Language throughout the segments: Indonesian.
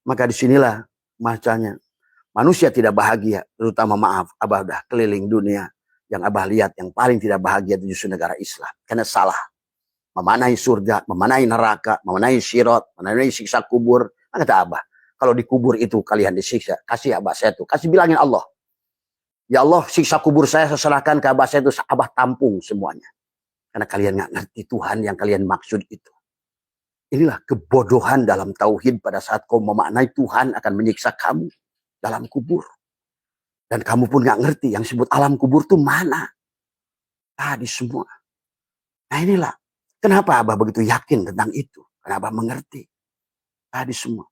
Maka disinilah macanya manusia tidak bahagia, terutama maaf, Abah udah keliling dunia. Yang Abah lihat yang paling tidak bahagia itu justru negara Islam. Karena salah. Memanai surga, memanai neraka, memanai sirat, memanai siksa kubur. Kata Abah, kalau di kubur itu kalian disiksa, kasih Abah saya tuh. Kasih bilangin Allah. Ya Allah, siksa kubur saya serahkan ke Abah saya itu, Abah tampung semuanya. Karena kalian nggak ngerti Tuhan yang kalian maksud itu. Inilah kebodohan dalam tauhid pada saat kau memaknai Tuhan akan menyiksa kamu dalam kubur. Dan kamu pun nggak ngerti yang disebut alam kubur itu mana. Tadi semua. Nah inilah. Kenapa Abah begitu yakin tentang itu? Karena Abah mengerti. Tadi semua.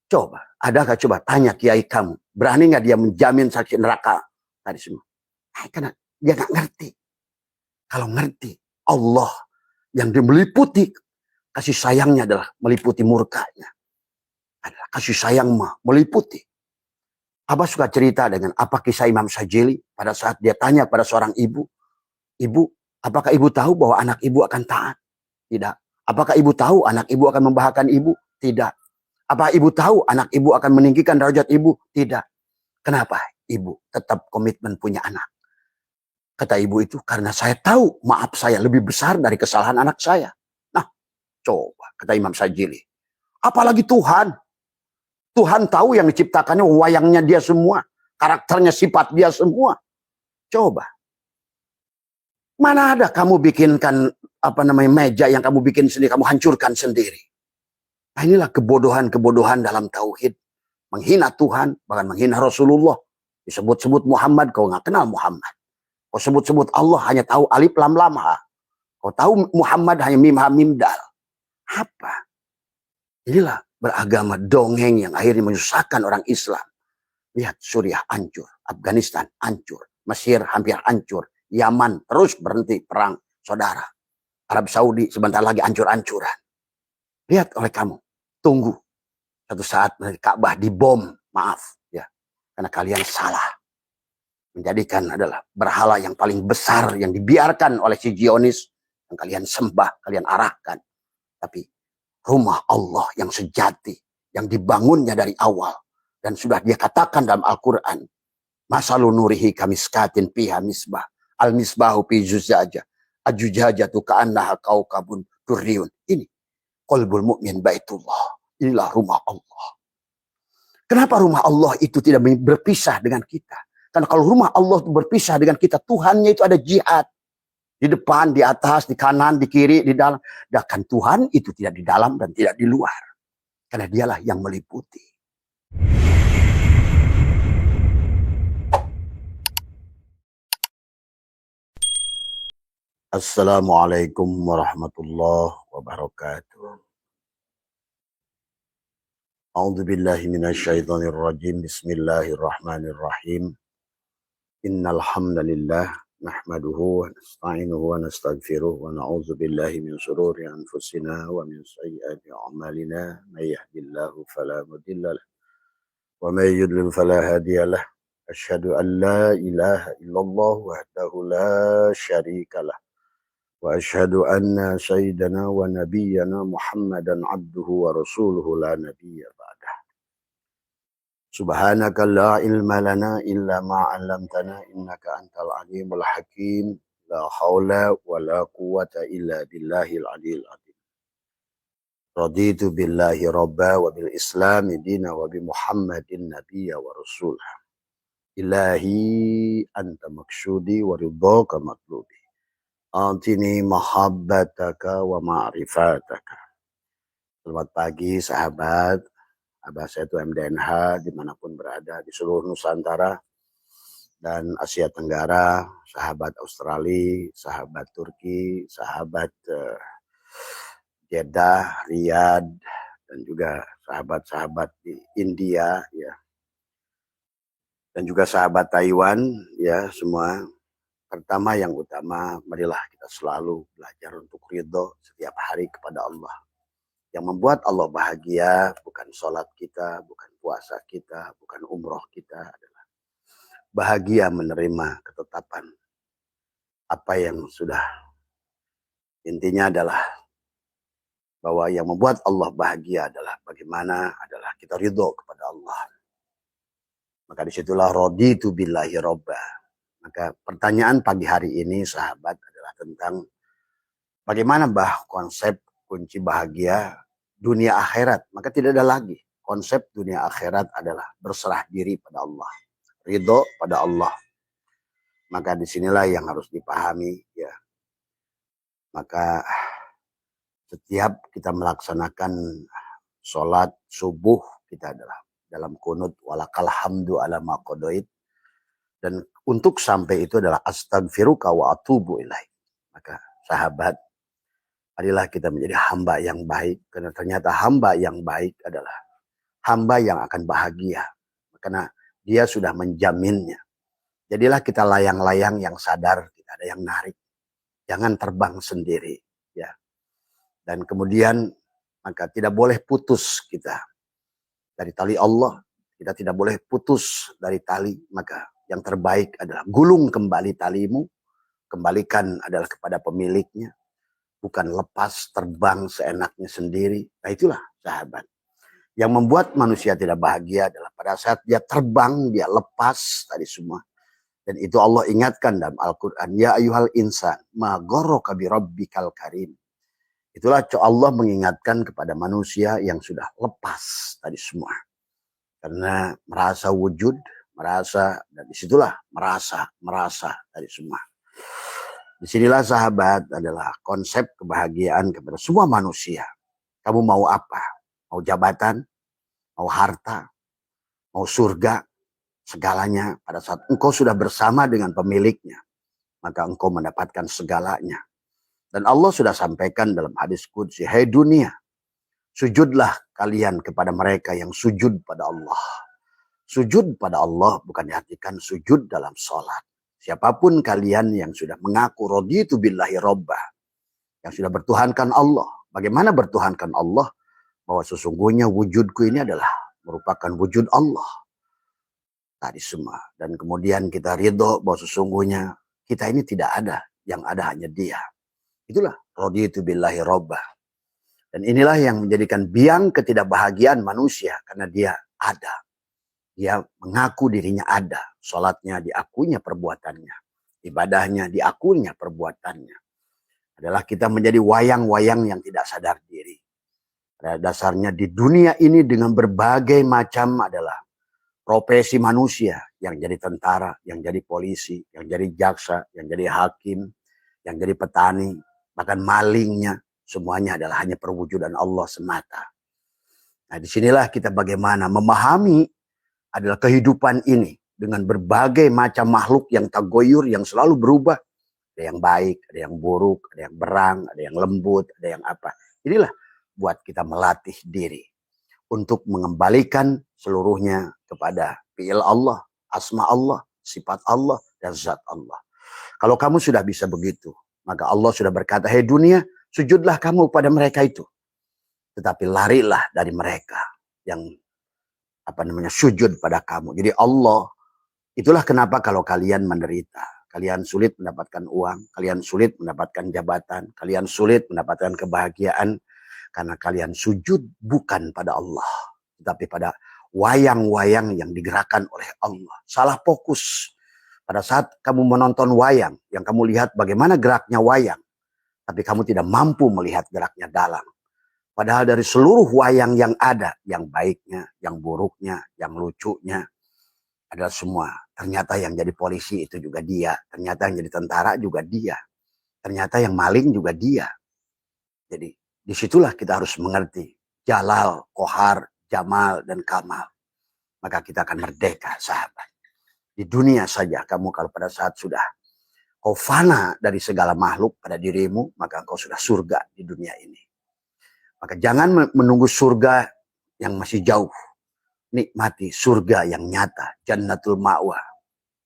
Coba. Adakah coba tanya kiai kamu. Berani nggak dia menjamin saksi neraka? Tadi semua. Nah, karena dia nggak ngerti. Kalau ngerti. Allah yang meliputi kasih sayangnya adalah meliputi murkanya. Adalah kasih sayang meliputi. Abah suka cerita dengan apa kisah Imam Sajili pada saat dia tanya pada seorang ibu. Ibu, apakah ibu tahu bahwa anak ibu akan taat? Tidak. Apakah ibu tahu anak ibu akan membahagiakan ibu? Tidak. Apakah ibu tahu anak ibu akan meninggikan derajat ibu? Tidak. Kenapa ibu tetap komitmen punya anak? Kata ibu itu, karena saya tahu maaf saya lebih besar dari kesalahan anak saya. Nah, coba, kata Imam Sajili. Apalagi Tuhan. Tuhan tahu yang diciptakannya, wayangnya dia semua. Karakternya, sifat dia semua. Coba. Mana ada kamu bikinkan meja yang kamu bikin sendiri, kamu hancurkan sendiri. Nah inilah kebodohan-kebodohan dalam tauhid. Menghina Tuhan, bahkan menghina Rasulullah. Disebut-sebut Muhammad, kau nggak kenal Muhammad. Kau sebut-sebut Allah, hanya tahu alif lam lam ha. Kau tahu Muhammad hanya mim ha mim dal. Apa? Inilah beragama dongeng yang akhirnya menyusahkan orang Islam. Lihat Suriah hancur, Afghanistan hancur, Mesir hampir hancur, Yaman terus berhenti perang saudara. Arab Saudi sebentar lagi hancur-hancuran. Lihat oleh kamu, tunggu satu saat Ka'bah dibom, maaf ya, karena kalian salah. Menjadikan adalah berhala yang paling besar yang dibiarkan oleh si Zionis yang kalian sembah, kalian arahkan. Tapi rumah Allah yang sejati, yang dibangunnya dari awal. Dan sudah dia katakan dalam Al-Quran. Masalu nurihi kamiskatin piha misbah. Al-misbahu pi zuzaja. Ajujajatu ka'annaha kaukabun durriun. Ini. Qalbul mu'min baitullah. Inilah rumah Allah. Kenapa rumah Allah itu tidak berpisah dengan kita? Karena kalau rumah Allah itu berpisah dengan kita, Tuhannya itu ada jihad. Di depan, di atas, di kanan, di kiri, di dalam. Dan Tuhan itu tidak di dalam dan tidak di luar. Karena dialah yang meliputi. Assalamualaikum warahmatullahi wabarakatuh. A'udzu billahi minasyaitonir rajim. Bismillahirrahmanirrahim. Innal hamdalillah nahmaduhu wa nasta'inuhu wa nastaghfiruh wa na'udzu billahi min shururi anfusina wa min sayyiati a'malina. May yahdihillahu fala mudilla lahu wa may yudlil fala hadiya lahu. Asyhadu an la ilaha illallah wahdahu la syarika lah. Wa asyhadu anna sayyidana wa nabiyyana Muhammadan abduhu wa rasuluhu la nabiyya ba'dah. Subhanaka la ilma lana illa ma 'allamtana innaka antal alimul hakim. La haula wa la quwwata illa billahil aliyil azim. Raditu billahi rabba wa bil islami dina wa bi Muhammadin nabiyya wa rasulah. Ilahi anta maksudi wa ridhaka matlubi. Antini mahabbataka wa ma'rifataka. Selamat pagi sahabat. Abah saya itu MDNH dimanapun berada di seluruh Nusantara dan Asia Tenggara, sahabat Australia, sahabat Turki, sahabat Jeddah, Riyadh, dan juga sahabat-sahabat di India, ya, dan juga sahabat Taiwan, ya semua. Pertama yang utama, marilah kita selalu belajar untuk ridho setiap hari kepada Allah. Yang membuat Allah bahagia bukan sholat kita, bukan puasa kita, bukan umroh kita, adalah bahagia menerima ketetapan apa yang sudah. Intinya adalah bahwa yang membuat Allah bahagia adalah bagaimana adalah kita ridho kepada Allah. Maka disitulah raditu billahi robba. Maka pertanyaan pagi hari ini sahabat adalah tentang bagaimana konsep kunci bahagia dunia akhirat. Maka tidak ada lagi. Konsep dunia akhirat adalah berserah diri pada Allah. Ridho pada Allah. Maka disinilah yang harus dipahami. Ya. Maka setiap kita melaksanakan sholat subuh, kita adalah dalam kunut walakal hamdu ala ma qadait. Dan untuk sampai itu adalah astagfiruka wa atubu ilaih. Maka sahabat, marilah kita menjadi hamba yang baik. Karena ternyata hamba yang baik adalah hamba yang akan bahagia. Karena dia sudah menjaminnya. Jadilah kita layang-layang yang sadar, tidak ada yang narik. Jangan terbang sendiri. Ya. Dan kemudian maka tidak boleh putus kita dari tali Allah. Kita tidak boleh putus dari tali. Maka yang terbaik adalah gulung kembali talimu. Kembalikan adalah kepada pemiliknya. Bukan lepas terbang seenaknya sendiri. Nah itulah sahabat. Yang membuat manusia tidak bahagia adalah pada saat dia terbang, dia lepas tadi semua. Dan itu Allah ingatkan dalam Al-Quran. Ya ayuhal insan, ma gharraka bi rabbikal karim. Itulah Allah mengingatkan kepada manusia yang sudah lepas tadi semua. Karena merasa wujud, merasa, dan disitulah merasa tadi semua. Disinilah sahabat adalah konsep kebahagiaan kepada semua manusia. Kamu mau apa? Mau jabatan? Mau harta? Mau surga? Segalanya pada saat engkau sudah bersama dengan pemiliknya, maka engkau mendapatkan segalanya. Dan Allah sudah sampaikan dalam hadis qudsi, hai dunia, sujudlah kalian kepada mereka yang sujud pada Allah. Sujud pada Allah bukan diartikan sujud dalam sholat. Siapapun kalian yang sudah mengaku raditu billahi robba, yang sudah bertuhankan Allah. Bagaimana bertuhankan Allah? Bahwa sesungguhnya wujudku ini adalah merupakan wujud Allah. Tadi semua. Dan kemudian kita ridho bahwa sesungguhnya kita ini tidak ada. Yang ada hanya dia. Itulah raditu billahi robba. Dan inilah yang menjadikan biang ketidakbahagiaan manusia. Karena dia ada. Dia mengaku dirinya ada. Sholatnya diakuinya perbuatannya. Ibadahnya diakuinya perbuatannya. Adalah kita menjadi wayang-wayang yang tidak sadar diri. Pada dasarnya di dunia ini dengan berbagai macam adalah profesi manusia, yang jadi tentara, yang jadi polisi, yang jadi jaksa, yang jadi hakim, yang jadi petani, bahkan malingnya, semuanya adalah hanya perwujudan Allah semata. Nah disinilah kita bagaimana memahami adalah kehidupan ini dengan berbagai macam makhluk yang tagoyur, yang selalu berubah. Ada yang baik, ada yang buruk, ada yang berang, ada yang lembut, ada yang apa. Inilah buat kita melatih diri untuk mengembalikan seluruhnya kepada fi'il Allah, asma Allah, sifat Allah, dan zat Allah. Kalau kamu sudah bisa begitu, maka Allah sudah berkata, hei dunia, sujudlah kamu pada mereka itu. Tetapi larilah dari mereka yang sujud pada kamu. Jadi Allah, itulah kenapa kalau kalian menderita, kalian sulit mendapatkan uang, kalian sulit mendapatkan jabatan, kalian sulit mendapatkan kebahagiaan, karena kalian sujud bukan pada Allah, tetapi pada wayang-wayang yang digerakkan oleh Allah. Salah fokus. Pada saat kamu menonton wayang, yang kamu lihat bagaimana geraknya wayang, tapi kamu tidak mampu melihat geraknya dalang. Padahal dari seluruh wayang yang ada, yang baiknya, yang buruknya, yang lucunya, adalah semua. Ternyata yang jadi polisi itu juga dia. Ternyata yang jadi tentara juga dia. Ternyata yang maling juga dia. Jadi disitulah kita harus mengerti Jalal, Kohar, Jamal, dan Kamal. Maka kita akan merdeka, sahabat. Di dunia saja kamu kalau pada saat sudah kau fana dari segala makhluk pada dirimu, maka kau sudah surga di dunia ini. Maka jangan menunggu surga yang masih jauh. Nikmati surga yang nyata, jannatul ma'wa.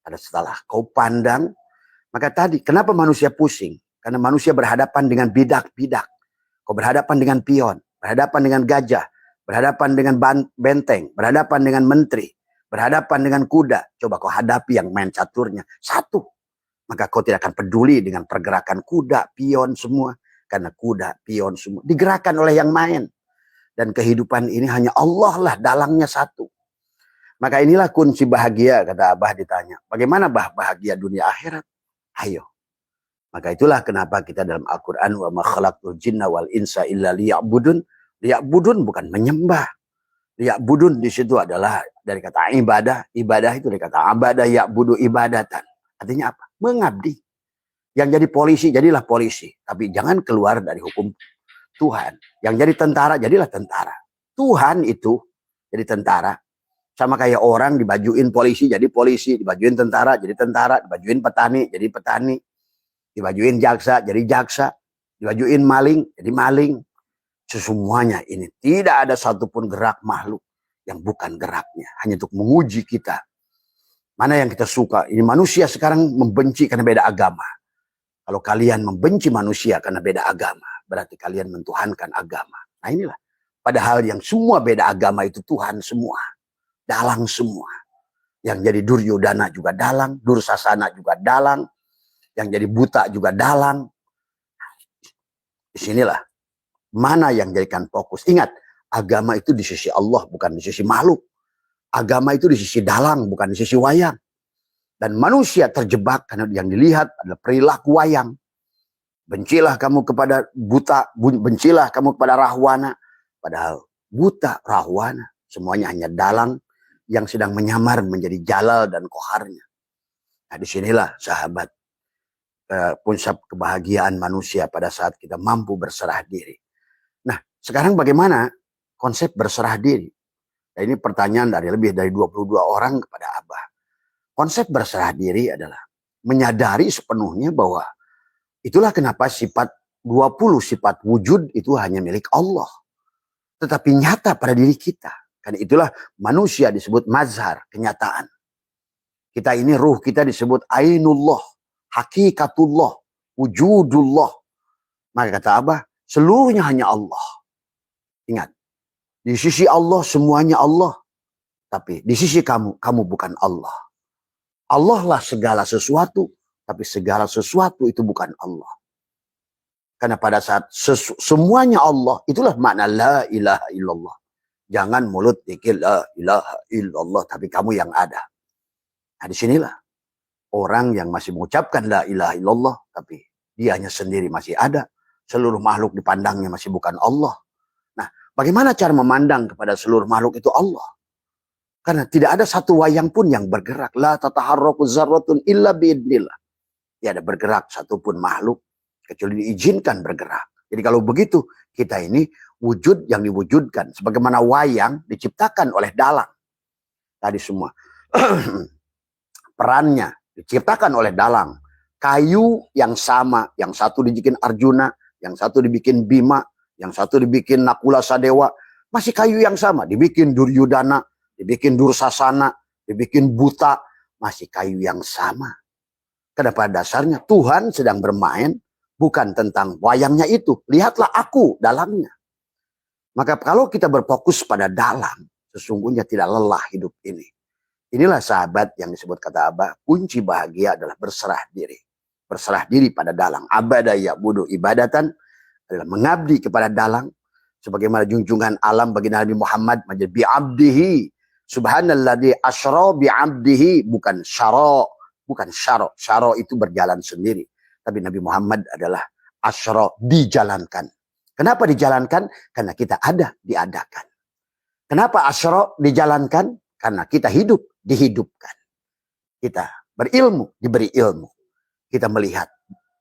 Pada setelah kau pandang, maka tadi kenapa manusia pusing? Karena manusia berhadapan dengan bidak-bidak. Kau berhadapan dengan pion, berhadapan dengan gajah, berhadapan dengan benteng, berhadapan dengan menteri, berhadapan dengan kuda. Coba kau hadapi yang main caturnya. Satu. Maka kau tidak akan peduli dengan pergerakan kuda, pion, semua. Karena kuda, pion semua digerakkan oleh yang main. Dan kehidupan ini hanya Allah lah, dalangnya satu. Maka inilah kunci bahagia, kata Abah ditanya. Bagaimana bahagia dunia akhirat? Ayo. Maka itulah kenapa kita dalam Al-Quran, wa ma khalaqtul jinna wal insa illa liya'budun. Liya'budun bukan menyembah. Liya'budun di situ adalah dari kata ibadah. Ibadah itu dari kata abadah, ya'budu ibadatan. Artinya apa? Mengabdi. Yang jadi polisi, jadilah polisi. Tapi jangan keluar dari hukum Tuhan. Yang jadi tentara, jadilah tentara. Tuhan itu jadi tentara. Sama kayak orang dibajuin polisi, jadi polisi. Dibajuin tentara, jadi tentara. Dibajuin petani, jadi petani. Dibajuin jaksa, jadi jaksa. Dibajuin maling, jadi maling. Semuanya ini. Tidak ada satupun gerak makhluk yang bukan geraknya. Hanya untuk menguji kita. Mana yang kita suka. Ini manusia sekarang membenci karena beda agama. Kalau kalian membenci manusia karena beda agama, berarti kalian mentuhankan agama. Nah inilah. Padahal yang semua beda agama itu Tuhan semua. Dalang semua. Yang jadi Duryodhana juga dalang. Dursasana juga dalang. Yang jadi buta juga dalang. Disinilah. Mana yang jadikan fokus. Ingat. Agama itu di sisi Allah, bukan di sisi makhluk. Agama itu di sisi dalang, bukan di sisi wayang. Dan manusia terjebak karena yang dilihat adalah perilaku wayang. Bencilah kamu kepada buta, bencilah kamu kepada rahwana. Padahal buta, rahwana, semuanya hanya dalang yang sedang menyamar menjadi jalal dan koharnya. Nah disinilah sahabat, puncak kebahagiaan manusia pada saat kita mampu berserah diri. Nah sekarang bagaimana konsep berserah diri? Nah, ini pertanyaan dari lebih dari 22 orang kepada Abah. Konsep berserah diri adalah menyadari sepenuhnya bahwa itulah kenapa sifat 20 sifat wujud itu hanya milik Allah. Tetapi nyata pada diri kita. Karena itulah manusia disebut mazhar, kenyataan. Kita ini ruh kita disebut ainullah, hakikatullah, wujudullah. Maka kata Abah, seluruhnya hanya Allah. Ingat, di sisi Allah semuanya Allah. Tapi di sisi kamu, kamu bukan Allah. Allah lah segala sesuatu, tapi segala sesuatu itu bukan Allah. Karena pada saat semuanya Allah, itulah makna la ilaha illallah. Jangan mulut dikir la ilaha illallah, tapi kamu yang ada. Nah disinilah orang yang masih mengucapkan la ilaha illallah, tapi dia hanya sendiri masih ada. Seluruh makhluk dipandangnya masih bukan Allah. Nah bagaimana cara memandang kepada seluruh makhluk itu Allah? Karena tidak ada satu wayang pun yang bergerak. La tataharraku zarratun illa biidnillah. Tidak ada bergerak satupun makhluk kecuali diizinkan bergerak. Jadi kalau begitu, kita ini wujud yang diwujudkan. Sebagaimana wayang diciptakan oleh dalang. Tadi semua. Perannya diciptakan oleh dalang. Kayu yang sama. Yang satu dibikin Arjuna. Yang satu dibikin Bima. Yang satu dibikin Nakula Sadewa. Masih kayu yang sama. Dibikin Duryodhana. Dibikin Dursasana. Dibikin buta. Masih kayu yang sama. Karena pada dasarnya Tuhan sedang bermain. Bukan tentang wayangnya itu. Lihatlah aku dalangnya. Maka kalau kita berfokus pada dalang. Sesungguhnya tidak lelah hidup ini. Inilah sahabat yang disebut kata Abah. Kunci bahagia adalah berserah diri. Berserah diri pada dalang. Abadah ya'budu ibadatan. Adalah mengabdi kepada dalang. Sebagaimana junjungan alam bagi Nabi Muhammad. Menjadi bi'abdihi. Subhanalladzi asra bi'abdihi. Bukan syara. Bukan syara. Syara itu berjalan sendiri. Tapi Nabi Muhammad adalah asra, dijalankan. Kenapa dijalankan? Karena kita ada, diadakan. Kenapa asra dijalankan? Karena kita hidup, dihidupkan. Kita berilmu, diberi ilmu. Kita melihat,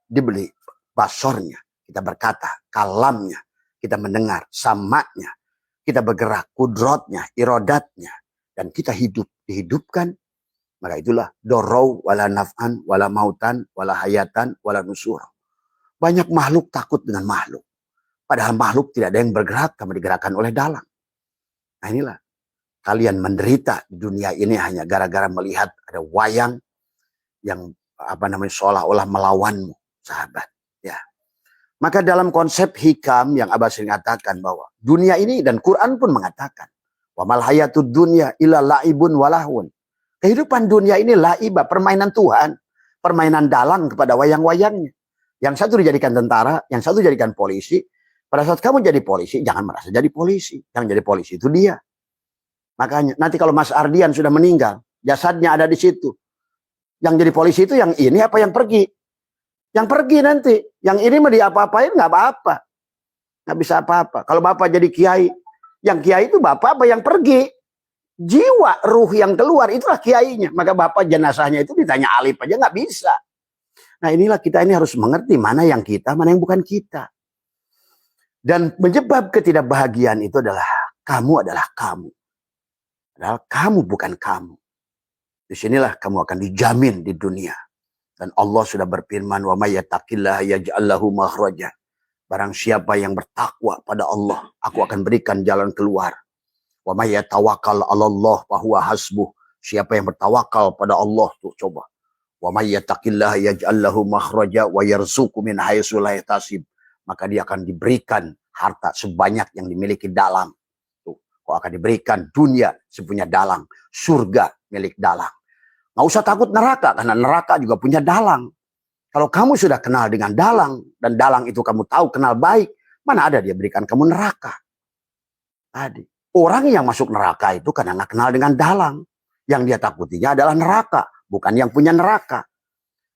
diberi basornya. Kita berkata, kalamnya. Kita mendengar, samanya. Kita bergerak, kudrotnya, irodatnya. Dan kita hidup, dihidupkan. Maka itulah dorau wala naf'an wala mautan wala hayatan wala nusur. Banyak makhluk takut dengan makhluk. Padahal makhluk tidak ada yang bergerak karena digerakkan oleh dalang. Nah inilah. Kalian menderita di dunia ini hanya gara-gara melihat ada wayang yang seolah-olah melawanmu, sahabat. Ya. Maka dalam konsep hikam yang Abah sering katakan bahwa dunia ini dan Quran pun mengatakan wa mal hayatud dunya illa laibun walahun. Kehidupan dunia ini laibah, permainan Tuhan. Permainan dalang kepada wayang-wayangnya. Yang satu dijadikan tentara, yang satu dijadikan polisi. Pada saat kamu jadi polisi, jangan merasa jadi polisi. Yang jadi polisi itu dia. Makanya nanti kalau Mas Ardian sudah meninggal, jasadnya ada di situ. Yang jadi polisi itu yang ini apa yang pergi? Yang pergi nanti. Yang ini mah diapa-apain nggak apa-apa. Nggak bisa apa-apa. Kalau Bapak jadi kiai, yang kiai itu Bapak apa yang pergi? Jiwa, ruh yang keluar, itulah kiainya. Maka Bapak jenazahnya itu ditanya alif aja nggak bisa. Nah inilah kita ini harus mengerti mana yang kita, mana yang bukan kita. Dan penyebab ketidakbahagiaan itu adalah kamu adalah kamu. Padahal kamu bukan kamu. Disinilah kamu akan dijamin di dunia. Dan Allah sudah berfirman, wa may yattaqillaha yaj'al lahu makhraja. Barang siapa yang bertakwa pada Allah, aku akan berikan jalan keluar. Wa may yatawakkal 'alallah fa huwa hasbuh. Siapa yang bertawakal pada Allah, tuh coba. Wa may yattaqillaha yaj'al lahu makhraja wa yarzuqhu min haitsu la yahtasib. Maka dia akan diberikan harta sebanyak yang dimiliki dalang. Tuh, kok akan diberikan dunia sepunya dalang, surga milik dalang. Nggak usah takut neraka, karena neraka juga punya dalang. Kalau kamu sudah kenal dengan dalang, dan dalang itu kamu tahu kenal baik, mana ada dia berikan kamu neraka. Tadi, orang yang masuk neraka itu karena nggak kenal dengan dalang. Yang dia takutinya adalah neraka, bukan yang punya neraka.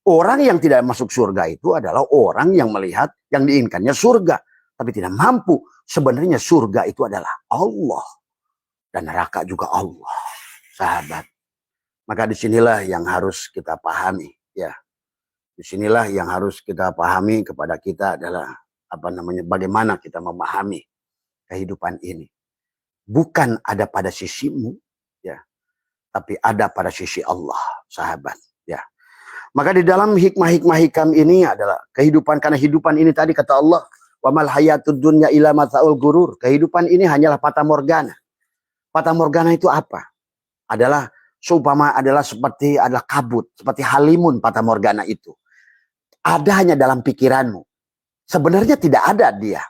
Orang yang tidak masuk surga itu adalah orang yang melihat yang diinginkannya surga, tapi tidak mampu. Sebenarnya surga itu adalah Allah. Dan neraka juga Allah. Sahabat. Maka disinilah yang harus kita pahami. Ya. Disinilah yang harus kita pahami kepada kita adalah bagaimana kita memahami kehidupan ini. Bukan ada pada sisimu, ya, tapi ada pada sisi Allah, sahabat. Ya. Maka di dalam hikmah-hikmah hikam ini adalah kehidupan, karena hidupan ini tadi kata Allah, wa mal hayatud dunya illa mata'ul gurur. Kehidupan ini hanyalah fata morgana. Fata morgana itu apa? Adalah seumpama adalah kabut, seperti halimun fata morgana itu. Ada hanya dalam pikiranmu. Sebenarnya tidak ada dia.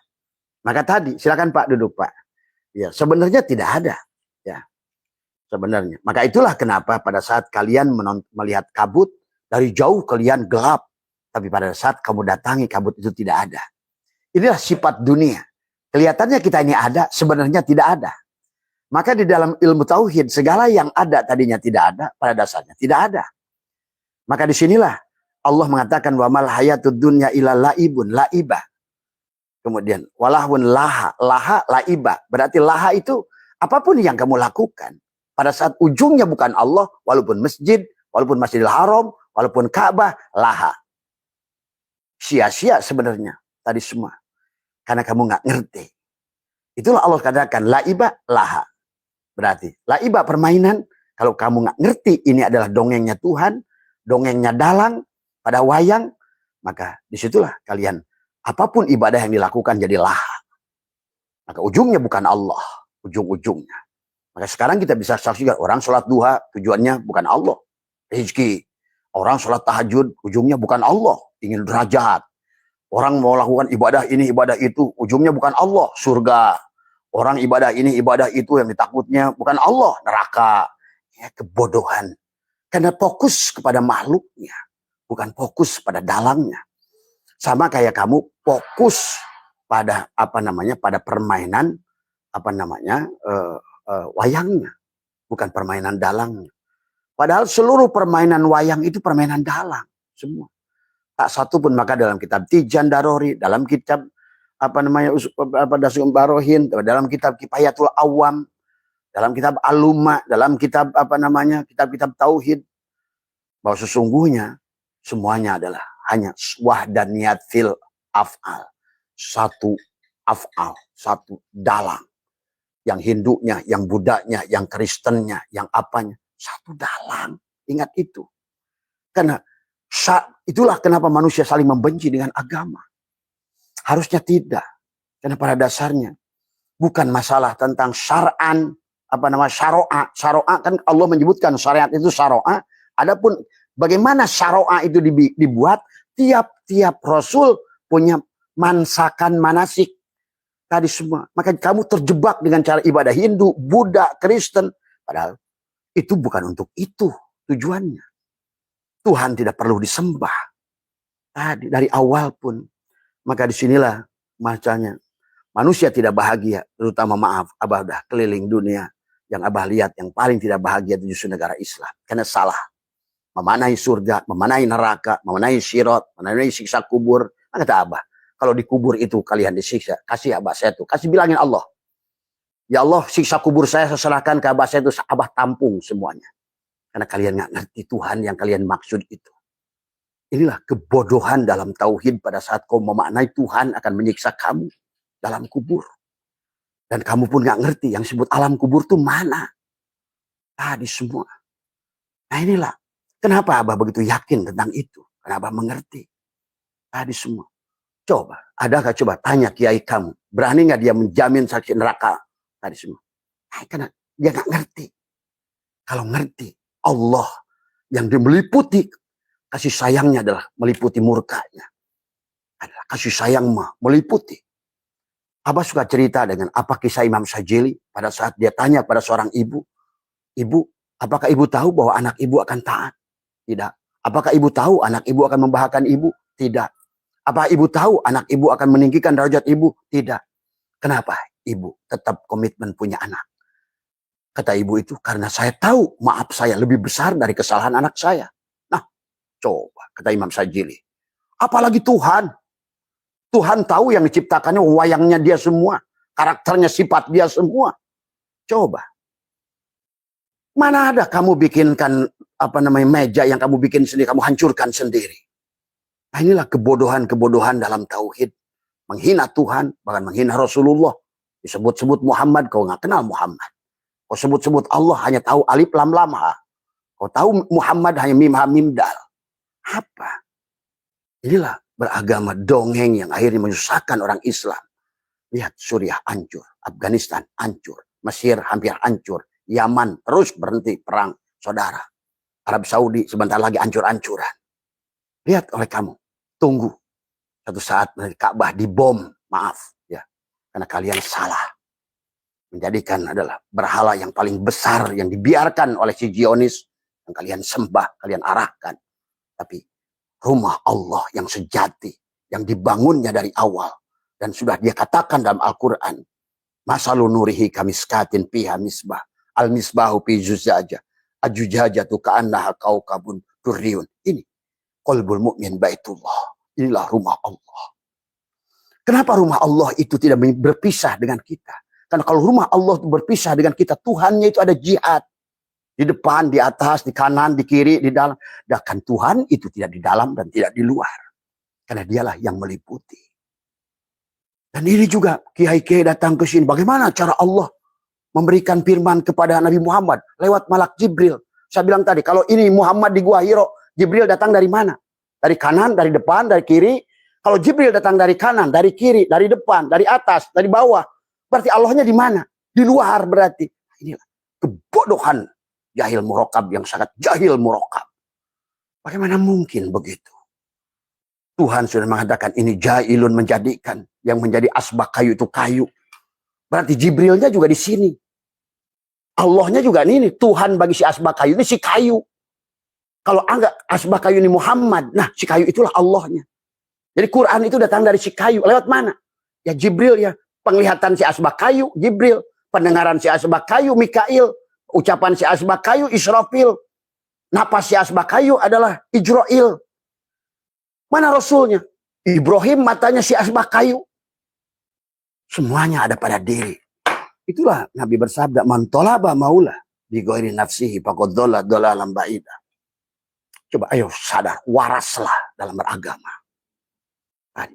Maka tadi, silakan Pak duduk Pak. Ya, sebenarnya tidak ada. Ya, sebenarnya. Maka itulah kenapa pada saat kalian melihat kabut, dari jauh kalian gelap. Tapi pada saat kamu datangi kabut itu tidak ada. Inilah sifat dunia. Kelihatannya kita ini ada, sebenarnya tidak ada. Maka di dalam ilmu tauhid, segala yang ada tadinya tidak ada, pada dasarnya tidak ada. Maka disinilah Allah mengatakan, wa mal hayatud dunya illa laibun, laibah. Kemudian, walahun laha, laha, laibah. Berarti laha itu apapun yang kamu lakukan. Pada saat ujungnya bukan Allah, walaupun masjid, walaupun Masjidil Haram, walaupun Ka'bah, laha. Sia-sia sebenarnya tadi semua. Karena kamu nggak ngerti. Itulah Allah katakan, laibah, laha. Berarti, laibah permainan, kalau kamu nggak ngerti ini adalah dongengnya Tuhan, dongengnya dalang, pada wayang, maka disitulah kalian, apapun ibadah yang dilakukan jadi laha. Maka ujungnya bukan Allah, ujung-ujungnya. Maka sekarang kita bisa saksikan, orang sholat duha, tujuannya bukan Allah, rezeki. Orang sholat tahajud, ujungnya bukan Allah, ingin derajat. Orang mau lakukan ibadah ini, ibadah itu, ujungnya bukan Allah, surga. Orang ibadah ini, ibadah itu yang ditakutnya bukan Allah, neraka. Ya, kebodohan. Karena fokus kepada makhluknya, bukan fokus pada dalangnya. Sama kayak kamu fokus pada pada permainan wayangnya, bukan permainan dalangnya. Padahal seluruh permainan wayang itu permainan dalang semua. Tak satu pun. Maka dalam kitab Tijan Darori, dalam kitab Dasyum Barohin, dalam kitab Kifayatul Awam, dalam kitab Aluma, dalam kitab kitab-kitab tauhid, bahwa sesungguhnya semuanya adalah hanya wahdaniyat fil af'al. Satu af'al, satu dalang. Yang Hindunya, yang Budanya, yang Kristennya, yang apanya, satu dalang. Ingat itu. Karena itulah kenapa manusia saling membenci dengan agama. Harusnya tidak. Karena pada dasarnya bukan masalah tentang syar'an, syara'a. Syara'a kan Allah menyebutkan syariat itu syara'a. Adapun bagaimana syara'a itu dibuat, tiap-tiap rasul punya mansakan manasik tadi semua. Maka kamu terjebak dengan cara ibadah Hindu, Buddha, Kristen. Padahal itu bukan untuk itu tujuannya. Tuhan tidak perlu disembah. Tadi dari awal pun. Maka disinilah macanya. Manusia tidak bahagia, terutama maaf, Abah udah keliling dunia. Yang Abah lihat yang paling tidak bahagia itu justru negara Islam. Karena salah. Memanai surga, memanai neraka, memanai sirat, memanai siksa kubur. Kata Abah, kalau di kubur itu kalian disiksa, kasih Abah saya tuh. Kasih bilangin Allah. Ya Allah, siksa kubur saya serahkan ke Abah saya itu, Abah tampung semuanya. Karena kalian nggak ngerti Tuhan yang kalian maksud itu. Inilah kebodohan dalam tauhid pada saat kau memaknai Tuhan akan menyiksa kamu dalam kubur. Dan kamu pun nggak ngerti yang disebut alam kubur itu mana. Tadi semua. Nah inilah. Kenapa Abah begitu yakin tentang itu? Karena Abah mengerti. Tadi semua. Coba. Adakah coba tanya kiai kamu. Berani nggak dia menjamin saksi neraka? Tadi semua. Nah, karena dia nggak ngerti. Kalau ngerti. Allah yang meliputi kasih sayangnya adalah meliputi murkanya. Adalah kasih sayang meliputi. Abah suka cerita dengan apa kisah Imam Sajili pada saat dia tanya pada seorang ibu. Ibu, apakah ibu tahu bahwa anak ibu akan taat? Tidak. Apakah ibu tahu anak ibu akan membahayakan ibu? Tidak. Apakah ibu tahu anak ibu akan meninggikan derajat ibu? Tidak. Kenapa ibu tetap komitmen punya anak? Kata ibu itu, karena saya tahu maaf saya lebih besar dari kesalahan anak saya. Nah, coba, kata Imam Sajili. Apalagi Tuhan. Tuhan tahu yang diciptakannya, wayangnya dia semua. Karakternya, sifat dia semua. Coba. Mana ada kamu bikinkan meja yang kamu bikin sendiri, kamu hancurkan sendiri. Nah inilah kebodohan-kebodohan dalam tauhid. Menghina Tuhan, bahkan menghina Rasulullah. Disebut-sebut Muhammad, kau nggak kenal Muhammad. Kau sebut-sebut Allah, hanya tahu alif lam lam ha. Kau tahu Muhammad hanya mim ha mim dal. Apa? Inilah beragama dongeng yang akhirnya menyusahkan orang Islam. Lihat Suriah hancur, Afghanistan hancur, Mesir hampir hancur, Yaman terus berhenti perang saudara. Arab Saudi sebentar lagi hancur-hancuran. Lihat oleh kamu, tunggu satu saat Ka'bah dibom, maaf ya, karena kalian salah. Menjadikan adalah berhala yang paling besar yang dibiarkan oleh si Zionis yang kalian sembah, kalian arahkan. Tapi rumah Allah yang sejati, yang dibangunnya dari awal. Dan sudah dia katakan dalam Al-Quran. Masalu nurihi kamiskatin piha misbah. Al-misbahu pi zuzaja. Ajujajatu ka'annaha kaukabun durriun. Ini. Qalbul mu'min baitullah. Inilah rumah Allah. Kenapa rumah Allah itu tidak berpisah dengan kita? Karena kalau rumah Allah itu berpisah dengan kita, Tuhannya itu ada jihad. Di depan, di atas, di kanan, di kiri, di dalam. Dan Tuhan itu tidak di dalam dan tidak di luar. Karena dialah yang meliputi. Dan ini juga kiai-kiai datang ke sini. Bagaimana cara Allah memberikan firman kepada Nabi Muhammad lewat malak Jibril. Saya bilang tadi, kalau ini Muhammad di Gua Hiro, Jibril datang dari mana? Dari kanan, dari depan, dari kiri. Kalau Jibril datang dari kanan, dari kiri, dari depan, dari atas, dari bawah. Berarti Allahnya di mana? Di luar berarti. Inilah kebodohan. Jahil murokab yang sangat jahil murokab. Bagaimana mungkin begitu? Tuhan sudah mengatakan ini jahilun menjadikan. Yang menjadi asbak kayu itu kayu. Berarti Jibrilnya juga di sini. Allahnya juga ini. Tuhan bagi si asbak kayu ini si kayu. Kalau anggap asbak kayu ini Muhammad. Nah si kayu itulah Allahnya. Jadi Quran itu datang dari si kayu. Lewat mana? Ya Jibril ya. Penglihatan si asbak kayu Jibril. Pendengaran si asbak kayu Mikail. Ucapan si asbak kayu Israfil. Napas si asbak kayu adalah Ijroil. Mana Rasulnya? Ibrahim matanya si asbak kayu. Semuanya ada pada diri. Itulah Nabi bersabda. Man tolaba maulah. Bi ghairi nafsihi faqad dhalla dhalalan ba'ida. Coba ayo sadar. Waraslah dalam beragama.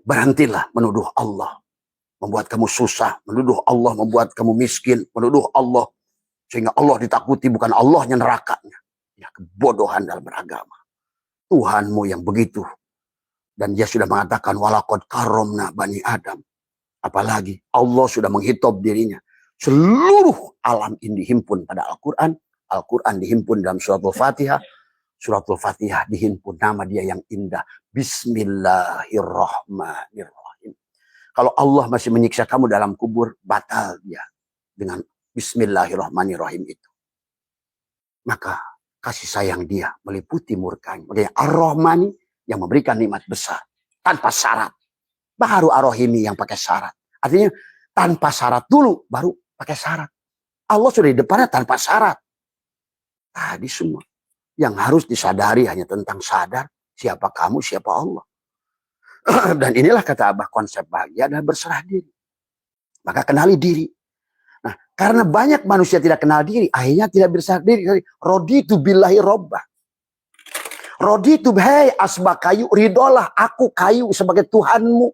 Berhentilah menuduh Allah. Membuat kamu susah. Menuduh Allah membuat kamu miskin. Menuduh Allah. Sehingga Allah ditakuti bukan Allahnya nerakanya. Ya kebodohan dalam beragama. Tuhanmu yang begitu. Dan dia sudah mengatakan walaqad karramna bani Adam. Apalagi Allah sudah menghitop dirinya. Seluruh alam ini dihimpun pada Al-Quran. Al-Quran dihimpun dalam surat Al-Fatihah. Surat Al-Fatihah dihimpun nama dia yang indah. Bismillahirrahmanirrahim. Kalau Allah masih menyiksa kamu dalam kubur, batal dia. Dengan Bismillahirrahmanirrahim itu. Maka kasih sayang dia meliputi murkanya. Makanya Ar-Rahmani yang memberikan nikmat besar. tanpa syarat. Baru ar-Rahimi yang pakai syarat. Artinya tanpa syarat dulu, baru pakai syarat. Allah sudah di depannya tanpa syarat. Tadi semua. Yang harus disadari hanya tentang sadar siapa kamu, siapa Allah. Dan inilah kata Abah, konsep bahagia adalah berserah diri. Maka kenali diri. Nah, karena banyak manusia tidak kenal diri, akhirnya tidak berserah diri. Raditu billahi robba. Raditu hei asbah kayu, ridolah aku kayu sebagai Tuhanmu.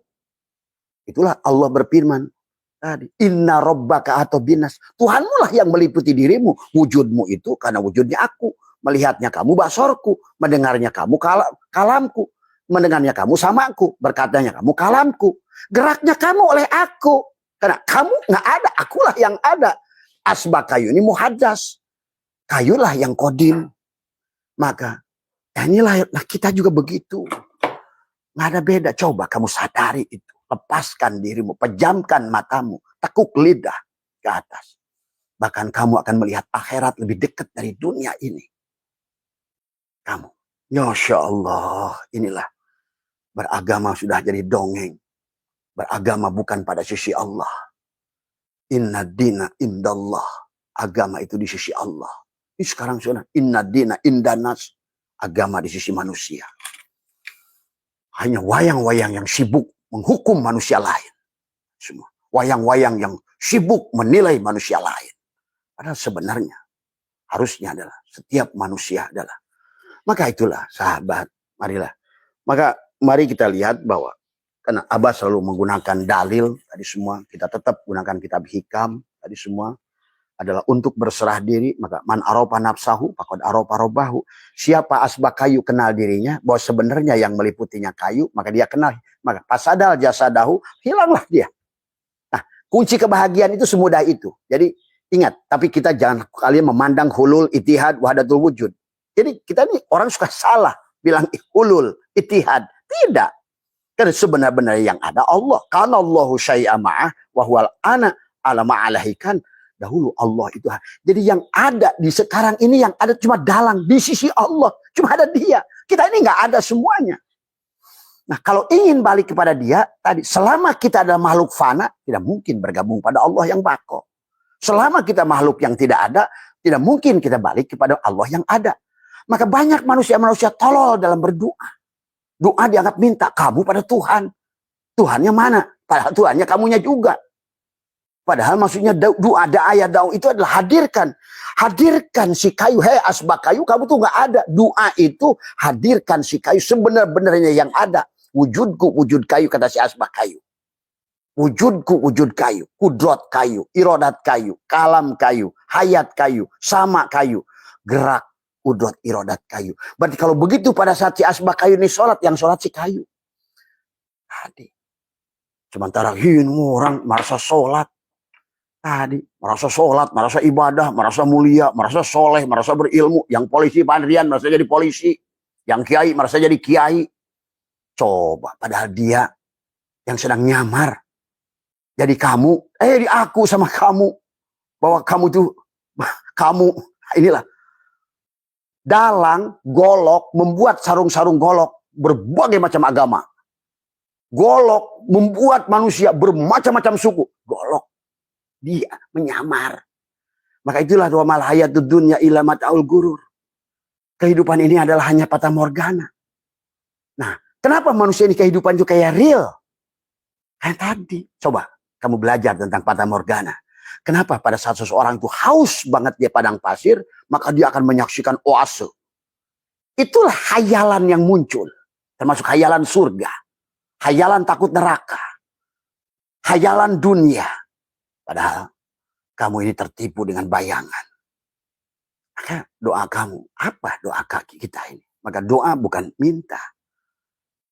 Itulah Allah berfirman tadi. Inna robbaka atau binas. Tuhanmu lah yang meliputi dirimu. Wujudmu itu karena wujudnya aku. Melihatnya kamu basorku. Mendengarnya kamu kalamku. Mendengarnya kamu samaku. Berkatanya kamu kalamku. Geraknya kamu oleh aku. Karena kamu nggak ada. Akulah yang ada. Asbah kayu ini muhaddas. Kayulah yang kodim. Maka inilah, nah kita juga begitu. Nggak ada beda. Coba kamu sadari itu. Lepaskan dirimu, pejamkan matamu, tekuk lidah ke atas. Bahkan kamu akan melihat akhirat lebih dekat dari dunia ini. Kamu, Masya Allah, inilah beragama sudah jadi dongeng. Beragama bukan pada sisi Allah. Inna dina indallah. Agama itu di sisi Allah. Ini sekarang sudah inna dina indanas. Agama di sisi manusia. Hanya wayang-wayang yang sibuk menghukum manusia lain. Semua. Wayang-wayang yang sibuk menilai manusia lain. Padahal sebenarnya harusnya adalah setiap manusia adalah. Maka itulah sahabat, marilah. Maka mari kita lihat bahwa karena Abah selalu menggunakan dalil tadi semua, kita tetap gunakan kitab hikam tadi semua adalah untuk berserah diri. Maka man aropa nafsahu faqad aropa robbahu. Siapa asbah kayu kenal dirinya bahwa sebenarnya yang meliputinya kayu, maka dia kenal. Maka pasadal jasadahu, hilanglah dia. Nah, kunci kebahagiaan itu semudah itu. Jadi ingat, tapi kita jangan kalian memandang hulul, itihad, wahdatul wujud. Jadi kita ini orang suka salah bilang hulul, itihad. Tidak. Karena sebenarnya yang ada Allah. Kana Allahu syai'a ma'ah wa huwal ana ala ma'alahikan. Dahulu Allah itu. Jadi yang ada di sekarang ini yang ada cuma dalang di sisi Allah. Cuma ada dia. Kita ini nggak ada semuanya. Nah, kalau ingin balik kepada dia, tadi selama kita adalah makhluk fana, tidak mungkin bergabung pada Allah yang bako. Selama kita makhluk yang tidak ada, tidak mungkin kita balik kepada Allah yang ada. Maka banyak manusia-manusia tolol dalam berdoa. Doa dianggap minta kamu pada Tuhan. Tuhannya mana? Padahal Tuhannya kamunya juga. Padahal maksudnya doa, ayat doa itu adalah hadirkan. Hadirkan si kayu. Hei asbah kayu, kamu tuh nggak ada. Doa itu hadirkan si kayu sebenar-benarnya yang ada. Wujudku, wujud kayu, kata si asbah kayu. Wujudku, wujud kayu. Kudrot kayu, irodat kayu, kalam kayu, hayat kayu, sama kayu. Gerak, kudrot, irodat kayu. Berarti kalau begitu pada saat si asbah kayu ini sholat, yang sholat si kayu. Tadi. Sementara orang merasa sholat. Tadi. Merasa sholat, merasa ibadah, merasa mulia, merasa soleh, merasa berilmu. Yang polisi Pandrian merasa jadi polisi. Yang kiai merasa jadi kiai. Coba, padahal dia yang sedang nyamar. Jadi kamu, di aku sama kamu. Bahwa kamu tuh, kamu, inilah. Dalang, golok, membuat sarung-sarung golok. Berbagai macam agama. Golok, membuat manusia bermacam-macam suku. Golok. Dia menyamar. Maka itulah wa mal hayatud dunya illa mata'ul gurur. Kehidupan ini adalah hanya fata morgana. Nah, kenapa manusia ini kehidupan itu kayak real? Kayak tadi. Coba kamu belajar tentang fata morgana. Kenapa pada saat seseorang itu haus banget dia padang pasir, maka dia akan menyaksikan oase. Itulah hayalan yang muncul. Termasuk hayalan surga. Hayalan takut neraka. Hayalan dunia. Padahal kamu ini tertipu dengan bayangan. Maka doa kamu, apa doa kaki kita ini? Maka doa bukan minta.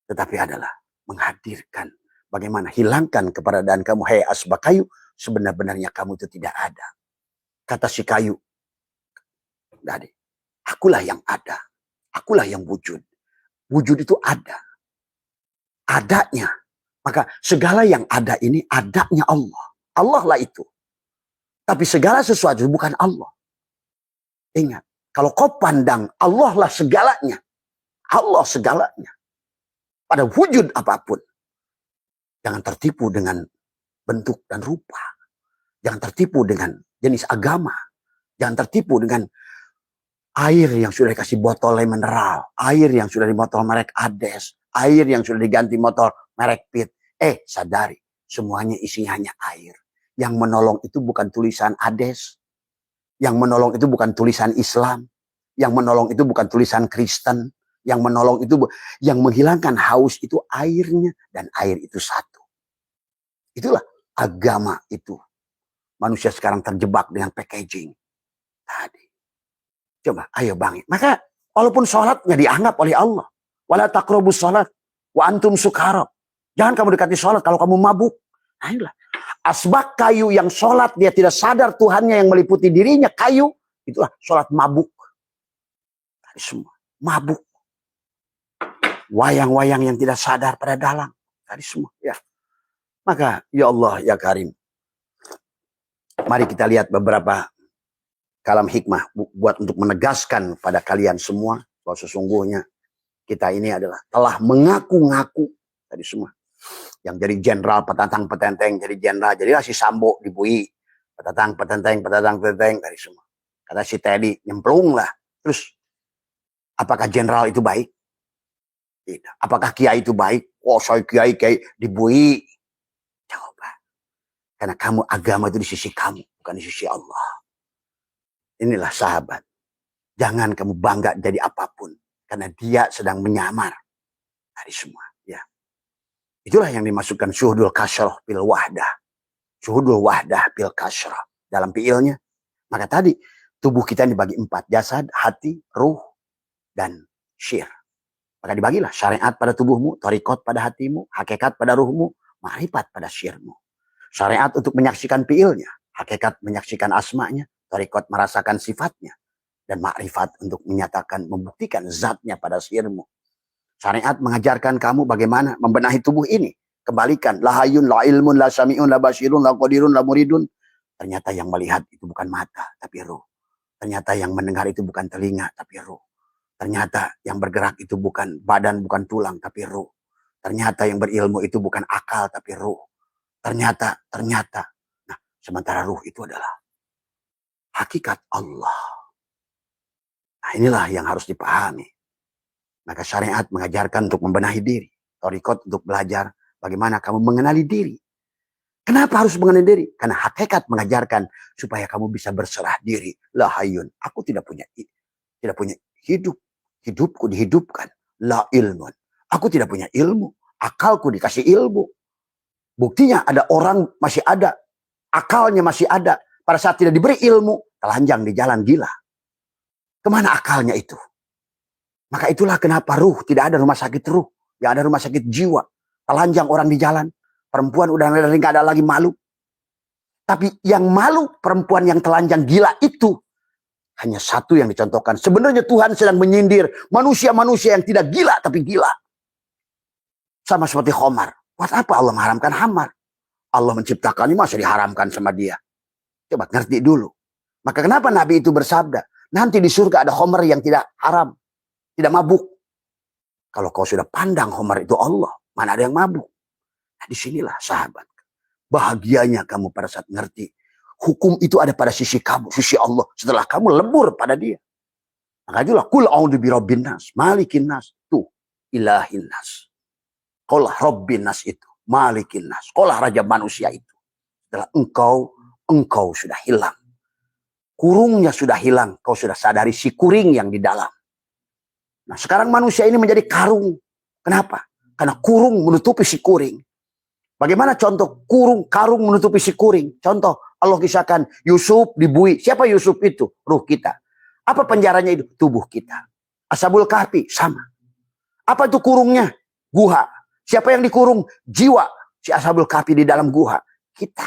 Tetapi adalah menghadirkan. Bagaimana hilangkan keberadaan kamu. Hei asbah kayu, sebenar-benarnya kamu itu tidak ada. Kata si kayu. Tadi, akulah yang ada. Akulah yang wujud. Wujud itu ada. Adanya. Maka segala yang ada ini adanya Allah. Allah lah itu. Tapi segala sesuatu bukan Allah. Ingat. Kalau kau pandang Allah lah segalanya. Allah segalanya. pada wujud apapun. Jangan tertipu dengan bentuk dan rupa. Jangan tertipu dengan jenis agama. Jangan tertipu dengan air yang sudah dikasih botol mineral. Air yang sudah dibotol merek Ades. Air yang sudah diganti botol merek Pit. Sadari, semuanya isinya hanya air. Yang menolong itu bukan tulisan Ades. Yang menolong itu bukan tulisan Islam. Yang menolong itu bukan tulisan Kristen. Yang menolong itu, yang menghilangkan haus itu airnya. Dan air itu satu. Itulah agama itu. Manusia sekarang terjebak dengan packaging. Tadi. Coba, ayo bangi. Maka, walaupun sholatnya dianggap oleh Allah. Wala taqrabus sholat. Wa antum sukara. Jangan kamu dekati sholat kalau kamu mabuk. Ayolah. Asbak kayu yang sholat, dia tidak sadar Tuhannya yang meliputi dirinya. Kayu, itulah sholat mabuk. Tadi semua. Mabuk. Wayang-wayang yang tidak sadar pada dalam. Tadi semua. Ya. Maka, ya Allah, ya Karim. Mari kita lihat beberapa kalam hikmah buat untuk menegaskan pada kalian semua bahwa sesungguhnya kita ini adalah telah mengaku-ngaku tadi semua. Yang jadi jenderal petatang petenteng jadi jenderal, jadilah si Sambo dibui petatang petenteng tadi semua. Kata si Teddy nyemplung lah. Terus apakah jenderal itu baik? Tidak. Apakah kiai itu baik? Oh, saya kiai dibui. Coba. Karena kamu agama itu di sisi kamu, bukan di sisi Allah. Inilah sahabat. Jangan kamu bangga jadi apapun. Karena dia sedang menyamar. Dari semua. Ya. Itulah yang dimasukkan syuhudul kasyrah bil wahdah. Syuhudul wahdah bil kasyrah. Dalam fiilnya. Maka tadi tubuh kita dibagi 4. Jasad, hati, ruh, dan syir. Maka dibagilah syariat pada tubuhmu, thariqat pada hatimu, hakikat pada ruhmu, ma'rifat pada syirmu. Syariat untuk menyaksikan fiilnya, hakikat menyaksikan asmanya, thariqat merasakan sifatnya, dan ma'rifat untuk menyatakan, membuktikan zatnya pada syirmu. Syariat mengajarkan kamu bagaimana membenahi tubuh ini. Kembalikan, la hayun, la ilmun, la sami'un, la basirun, la qadirun, la muridun. Ternyata yang melihat itu bukan mata, tapi ruh. Ternyata yang mendengar itu bukan telinga, tapi ruh. Ternyata yang bergerak itu bukan badan, bukan tulang, tapi ruh. Ternyata yang berilmu itu bukan akal, tapi ruh. Ternyata. Nah, sementara ruh itu adalah hakikat Allah. Nah, inilah yang harus dipahami. Maka syariat mengajarkan untuk membenahi diri. Thariqat untuk belajar bagaimana kamu mengenali diri. Kenapa harus mengenali diri? Karena hakikat mengajarkan supaya kamu bisa berserah diri. La hayyun. Aku tidak punya hidup. Hidupku dihidupkan. La ilmun. Aku tidak punya ilmu. Akalku dikasih ilmu. Buktinya ada orang masih ada. Akalnya masih ada. Pada saat tidak diberi ilmu, telanjang di jalan gila. Kemana akalnya itu? Maka itulah kenapa ruh. Tidak ada rumah sakit ruh. Yang ada rumah sakit jiwa. Telanjang orang di jalan. Perempuan udah nggak ada lagi malu. Tapi yang malu perempuan yang telanjang gila itu. Hanya satu yang dicontohkan. Sebenarnya Tuhan sedang menyindir manusia-manusia yang tidak gila tapi gila. Sama seperti khamar. Buat apa Allah mengharamkan khamar? Allah menciptakannya masa diharamkan sama dia. Coba ngerti dulu. Maka kenapa Nabi itu bersabda, nanti di surga ada khamar yang tidak haram. Tidak mabuk. Kalau kau sudah pandang khamar itu Allah, mana ada yang mabuk? Nah, disinilah sahabat. Bahagianya kamu pada saat ngerti. Hukum itu ada pada sisi kamu, sisi Allah. Setelah kamu lebur pada dia. Maka itulah, kul a'udzu birabbin nas, malikin nas, tuh, ilahin nas. Kaulah rabbin nas itu, malikin nas. Kaulah raja manusia itu. Setelah engkau sudah hilang. Kurungnya sudah hilang, kau sudah sadari si kuring yang di dalam. Nah, sekarang manusia ini menjadi karung. Kenapa? Karena kurung menutupi si kuring. Bagaimana contoh karung menutupi si kuring? Contoh, Allah kisahkan Yusuf dibui. Siapa Yusuf itu? Ruh kita. Apa penjaranya itu? Tubuh kita. Ashabul Kahfi sama. Apa itu kurungnya? Guha. Siapa yang dikurung? Jiwa. Si Ashabul Kahfi di dalam guha. Kita.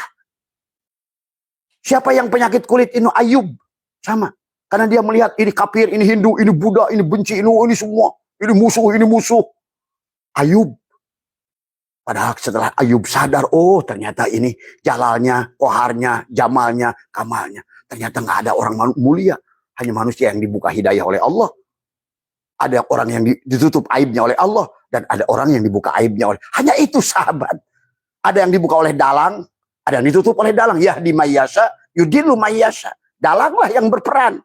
Siapa yang penyakit kulit ini? Ayub. Sama. Karena dia melihat ini kafir, ini Hindu, ini Buddha, ini benci, ini semua. Ini musuh. Ayub. Padahal setelah Ayub sadar, oh ternyata ini jalalnya, koharnya, jamalnya, kamalnya. Ternyata nggak ada orang mulia. Hanya manusia yang dibuka hidayah oleh Allah. Ada orang yang ditutup aibnya oleh Allah, dan ada orang yang dibuka aibnya oleh. Hanya itu sahabat. Ada yang dibuka oleh dalang, ada yang ditutup oleh dalang. Yahdi mayyasha, yudilu mayyasha. Dalanglah yang berperan.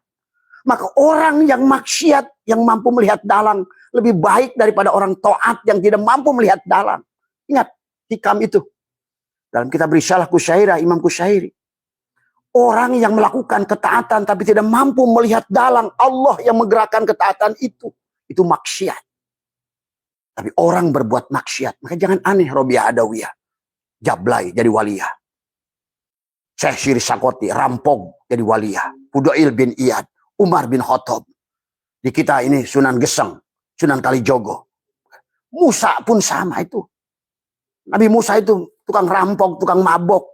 Maka orang yang maksiat, yang mampu melihat dalang, lebih baik daripada orang taat yang tidak mampu melihat dalang. Ingat hikam itu. Dalam kitab Risalah Kusyairah, Imam Kusyairi. Orang yang melakukan ketaatan tapi tidak mampu melihat dalang, Allah yang menggerakkan ketaatan itu maksiat. Tapi orang berbuat maksiat, maka jangan aneh Robiah Adawiyah, Jablay jadi waliyah. Syekh Syiri Sakoti, rampok jadi waliyah. Fudail bin Iyad, Umar bin Khattab. Di kita ini Sunan Geseng, Sunan Kalijogo. Musa pun sama itu. Nabi Musa itu tukang rampok, tukang mabok.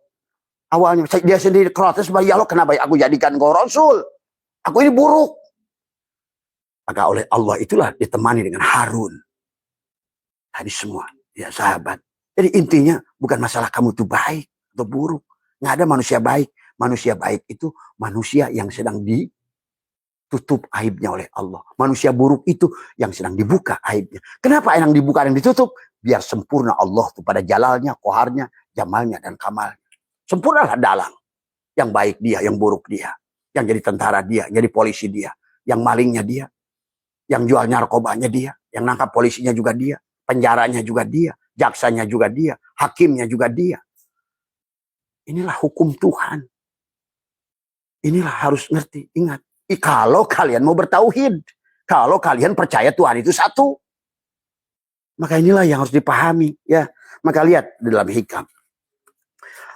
Awalnya dia sendiri protes, ya Allah kenapa aku jadikan kau Rasul? Aku ini buruk. Maka oleh Allah itulah ditemani dengan Harun. Tadi semua, ya sahabat. Jadi intinya bukan masalah kamu itu baik atau buruk. Nggak ada manusia baik. Manusia baik itu manusia yang sedang ditutup aibnya oleh Allah. Manusia buruk itu yang sedang dibuka aibnya. Kenapa yang dibuka dan ditutup? Biar sempurna Allah itu pada jalalnya, koharnya, jamalnya, dan kamalnya. Sempurnalah dalang. Yang baik dia, yang buruk dia. Yang jadi tentara dia, yang jadi polisi dia. Yang malingnya dia. Yang jual narkobanya dia. Yang nangkap polisinya juga dia. Penjaranya juga dia. Jaksanya juga dia. Hakimnya juga dia. Inilah hukum Tuhan. Inilah harus ngerti. Ingat. Kalau kalian mau bertauhid. Kalau kalian percaya Tuhan itu satu. Maka inilah yang harus dipahami. Ya. Maka lihat di dalam hikam.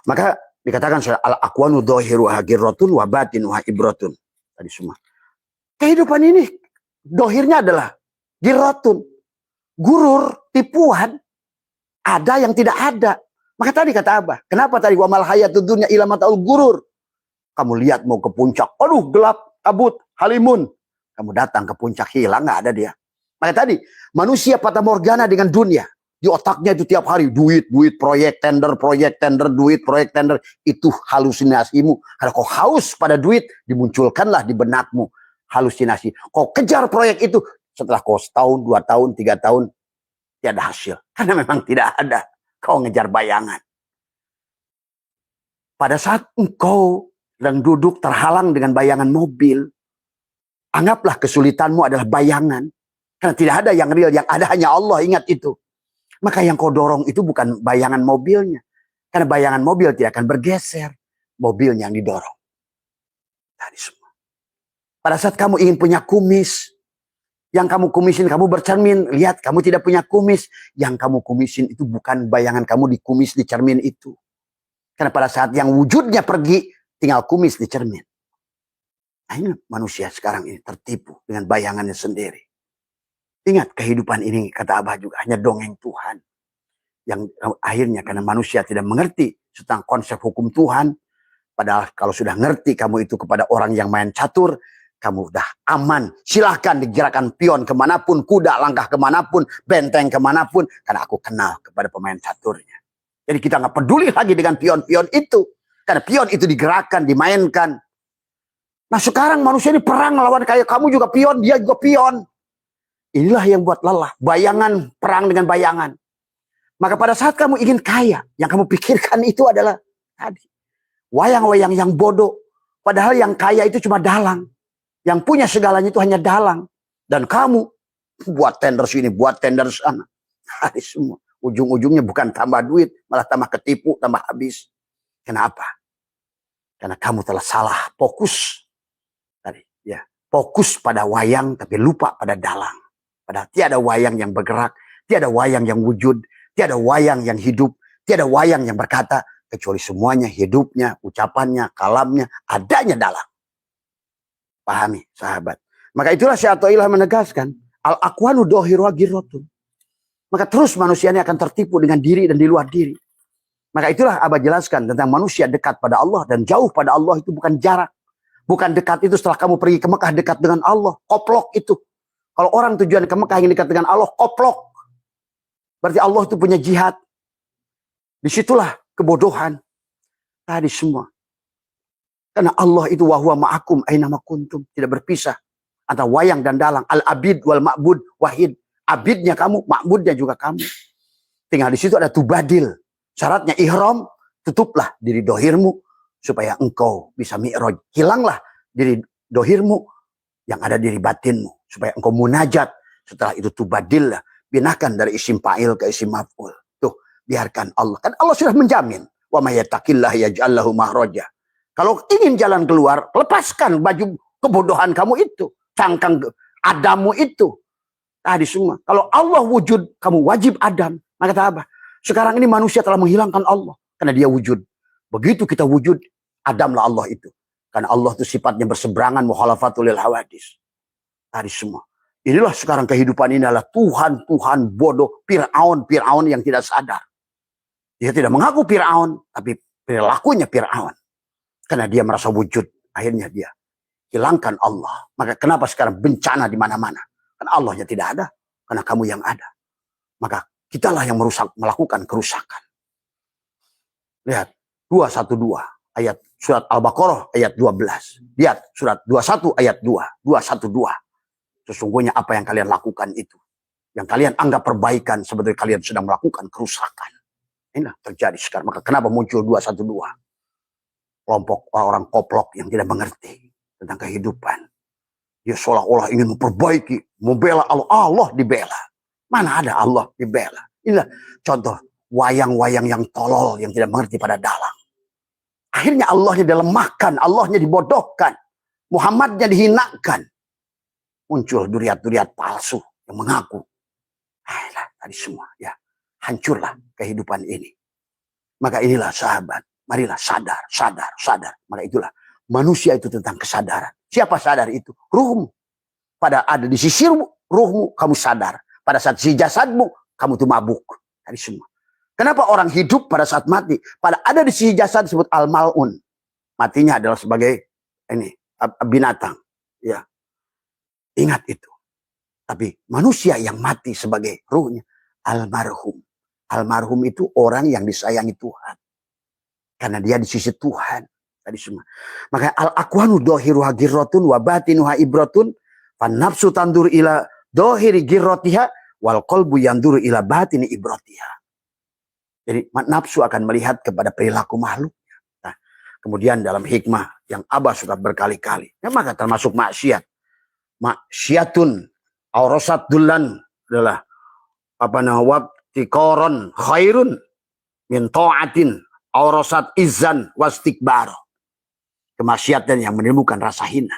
Maka dikatakan al-aqwanu dhahiru hagirratun wa batinu ibratun. Tadi semua. Kehidupan ini dohirnya adalah girratun. Gurur, tipuan. Ada yang tidak ada. Maka tadi kata Abah, kenapa tadi wa mal hayatud dunya illa mataul gurur? Kamu lihat mau ke puncak, aduh gelap, kabut, halimun. Kamu datang ke puncak, hilang, nggak ada dia. Maka tadi manusia fata morgana dengan dunia. Di otaknya itu tiap hari duit, proyek tender, duit, proyek tender. Itu halusinasimu. Karena kau haus pada duit, dimunculkanlah di benakmu halusinasi. Kau kejar proyek itu, setelah kau setahun, 2 tahun, 3 tahun, tiada hasil. Karena memang tidak ada. Kau ngejar bayangan. Pada saat engkau sedang duduk terhalang dengan bayangan mobil, anggaplah kesulitanmu adalah bayangan. Karena tidak ada yang real, yang ada hanya Allah, ingat itu. Maka yang kau dorong itu bukan bayangan mobilnya. Karena bayangan mobil tidak akan bergeser. Mobilnya yang didorong. Tadi semua. Pada saat kamu ingin punya kumis, yang kamu kumisin, kamu bercermin, lihat kamu tidak punya kumis. Yang kamu kumisin itu bukan bayangan kamu di kumis, di cermin itu. Karena pada saat yang wujudnya pergi, tinggal kumis di cermin. Nah ini manusia sekarang ini tertipu dengan bayangannya sendiri. Ingat kehidupan ini, kata Abah juga, hanya dongeng Tuhan. Yang akhirnya karena manusia tidak mengerti tentang konsep hukum Tuhan. Padahal kalau sudah ngerti kamu itu kepada orang yang main catur, kamu udah aman. Silahkan digerakkan pion kemanapun, kuda langkah kemanapun, benteng kemanapun. Karena aku kenal kepada pemain caturnya. Jadi kita nggak peduli lagi dengan pion-pion itu. Karena pion itu digerakkan, dimainkan. Nah sekarang manusia ini perang lawan kayak kamu juga pion, dia juga pion. Inilah yang buat lelah. Bayangan, perang dengan bayangan. Maka pada saat kamu ingin kaya, yang kamu pikirkan itu adalah tadi. Wayang-wayang yang bodoh. Padahal yang kaya itu cuma dalang. Yang punya segalanya itu hanya dalang. Dan kamu buat tender sini, buat tender sana. Hari semua. Ujung-ujungnya bukan tambah duit, malah tambah ketipu, tambah habis. Kenapa? Karena kamu telah salah fokus. Tadi, ya. Fokus pada wayang tapi lupa pada dalang. Padahal tiada wayang yang bergerak, tiada wayang yang wujud, tiada wayang yang hidup, tiada wayang yang berkata, kecuali semuanya hidupnya, ucapannya, kalamnya, adanya dalang. Pahami, sahabat. Maka itulah Syekh Atha'illah menegaskan, al-aqwanu dhahiruha girratun. Maka terus manusia ini akan tertipu dengan diri dan di luar diri. Maka itulah Abah jelaskan tentang manusia dekat pada Allah dan jauh pada Allah itu bukan jarak. Bukan dekat itu setelah kamu pergi ke Mekah dekat dengan Allah. Koplok itu. Kalau orang tujuan ke Mekah ingin dekat dengan Allah, koplok. Berarti Allah itu punya jihad. Disitulah kebodohan. Tadi semua. Karena Allah itu wa huwa ma'akum aina ma kuntum, tidak berpisah. Antara wayang dan dalang. Al-abid wal ma'bud wahid. Abidnya kamu, ma'budnya juga kamu. Tinggal di situ ada tubadil. Syaratnya ihram, tutuplah diri dohirmu supaya engkau bisa mi'raj. Hilanglah diri dohirmu yang ada diri batinmu supaya engkau munajat. Setelah itu tubadil lah, binahkan dari isim fa'il ke isim maf'ul. Tuh, biarkan Allah. Kan Allah sudah menjamin. Wa may yattaqillah yaj'al lahu mahraja. Kalau ingin jalan keluar, lepaskan baju kebodohan kamu itu, cangkang Adammu itu. Tadi semua. Kalau Allah wujud, kamu wajib Adam. Maka kata apa? Sekarang ini manusia telah menghilangkan Allah karena dia wujud. Begitu kita wujud, Adamlah Allah itu. Karena Allah itu sifatnya berseberangan, mukhalafatul lil hawadis. Tadi semua. Inilah sekarang kehidupan ini adalah Tuhan bodoh, Fir'aun yang tidak sadar. Dia tidak mengaku Fir'aun, tapi perilakunya Fir'aun. Karena dia merasa wujud, akhirnya dia hilangkan Allah. Maka kenapa sekarang bencana di mana-mana? Karena Allahnya tidak ada, karena kamu yang ada. Maka kitalah yang melakukan kerusakan. Lihat, 212 ayat surat Al-Baqarah ayat 12. Lihat surat 21 ayat 2, 212. Sesungguhnya apa yang kalian lakukan itu, yang kalian anggap perbaikan, sebetulnya kalian sedang melakukan kerusakan. Inilah terjadi sekarang. Maka kenapa muncul 212? Kelompok orang-orang koplok yang tidak mengerti tentang kehidupan. Dia seolah-olah ingin memperbaiki, membela Allah. Allah dibela. Mana ada Allah dibela? Inilah contoh wayang-wayang yang tolol, yang tidak mengerti pada dalang. Akhirnya Allahnya dilemahkan, Allahnya dibodohkan, Muhammadnya dihinakan. Muncul duriat-duriat palsu yang mengaku. Tadi semua ya, hancurlah kehidupan ini. Maka inilah sahabat, marilah sadar. Maka itulah manusia itu tentang kesadaran. Siapa sadar itu? Ruhmu. Pada ada di sisi ruhmu, kamu sadar. Pada saat si jasadmu, kamu tuh mabuk. Tadi semua. Kenapa orang hidup pada saat mati? Pada ada di sisi jasad disebut al-mal'un. Matinya adalah sebagai ini binatang. Ya. Ingat itu. Tapi manusia yang mati sebagai ruhnya almarhum. Almarhum itu orang yang disayangi Tuhan. Karena dia di sisi Tuhan. Tadi semua. Maka al-aqwanu dohiruha girrotun wa batinuha ibrotun. Fan nafsu tandur ila dohiri girrotiha wal qalbu yandur ila batini ibrotiha. Jadi nafsu akan melihat kepada perilaku makhluk. Nah, kemudian dalam hikmah yang Abah suka berkali-kali. Ya, maka termasuk maksiat. Maksiatun aurosat dulan adalah apa namanya tikoron khairun min ta'atin aurosat izan wastikbar. Kemaksiatan yang menimbulkan rasa hina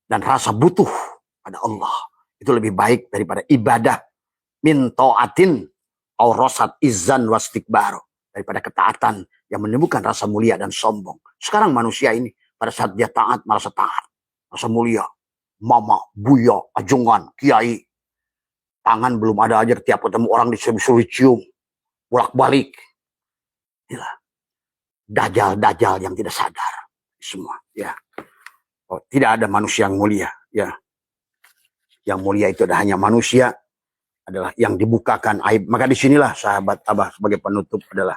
dan rasa butuh pada Allah itu lebih baik daripada ibadah min ta'atin aurosat izan wastikbar, daripada ketaatan yang menimbulkan rasa mulia dan sombong. Sekarang manusia ini pada saat dia taat merasa taat, merasa mulia. Mama, buya, ajungan, kiai. Tangan belum ada aja, tiap ketemu orang disuruh cium. Bolak-balik. Inilah. Dajjal yang tidak sadar. Semua. Ya. Oh, tidak ada manusia yang mulia. Ya. Yang mulia itu ada hanya manusia. Adalah yang dibukakan aib. Maka disinilah sahabat Abah sebagai penutup adalah.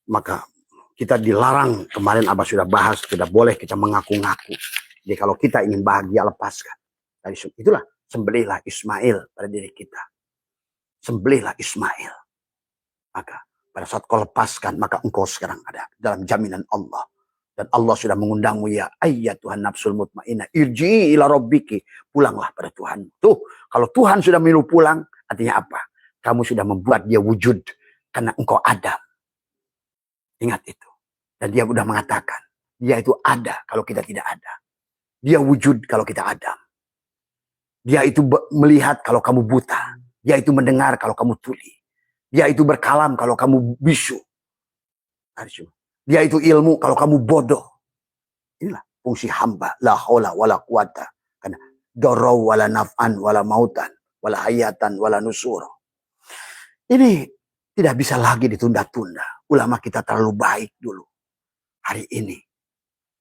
Maka kita dilarang. Kemarin Abah sudah bahas. Tidak boleh kita mengaku-ngaku. Jadi kalau kita ingin bahagia, lepaskan. Itulah, sembelihlah Ismail pada diri kita. Sembelihlah Ismail. Maka pada saat kau lepaskan, maka engkau sekarang ada dalam jaminan Allah. Dan Allah sudah mengundangmu, ya ayyatuhan nafsul mutmainnah, irji'i ila rabbiki. Pulanglah pada Tuhan. Tuh, kalau Tuhan sudah menyuruh pulang, artinya apa? Kamu sudah membuat dia wujud. Karena engkau ada. Ingat itu. Dan dia sudah mengatakan, dia itu ada kalau kita tidak ada. Dia wujud kalau kita ada. Dia itu melihat kalau kamu buta. Dia itu mendengar kalau kamu tuli. Dia itu berkalam kalau kamu bisu. Dia itu ilmu kalau kamu bodoh. Inilah fungsi hamba. La haula wala quwata. Karena darau wala naf'an wala mautan. Wala hayatan wala nusur. Ini tidak bisa lagi ditunda-tunda. Ulama kita terlalu baik dulu. Hari ini.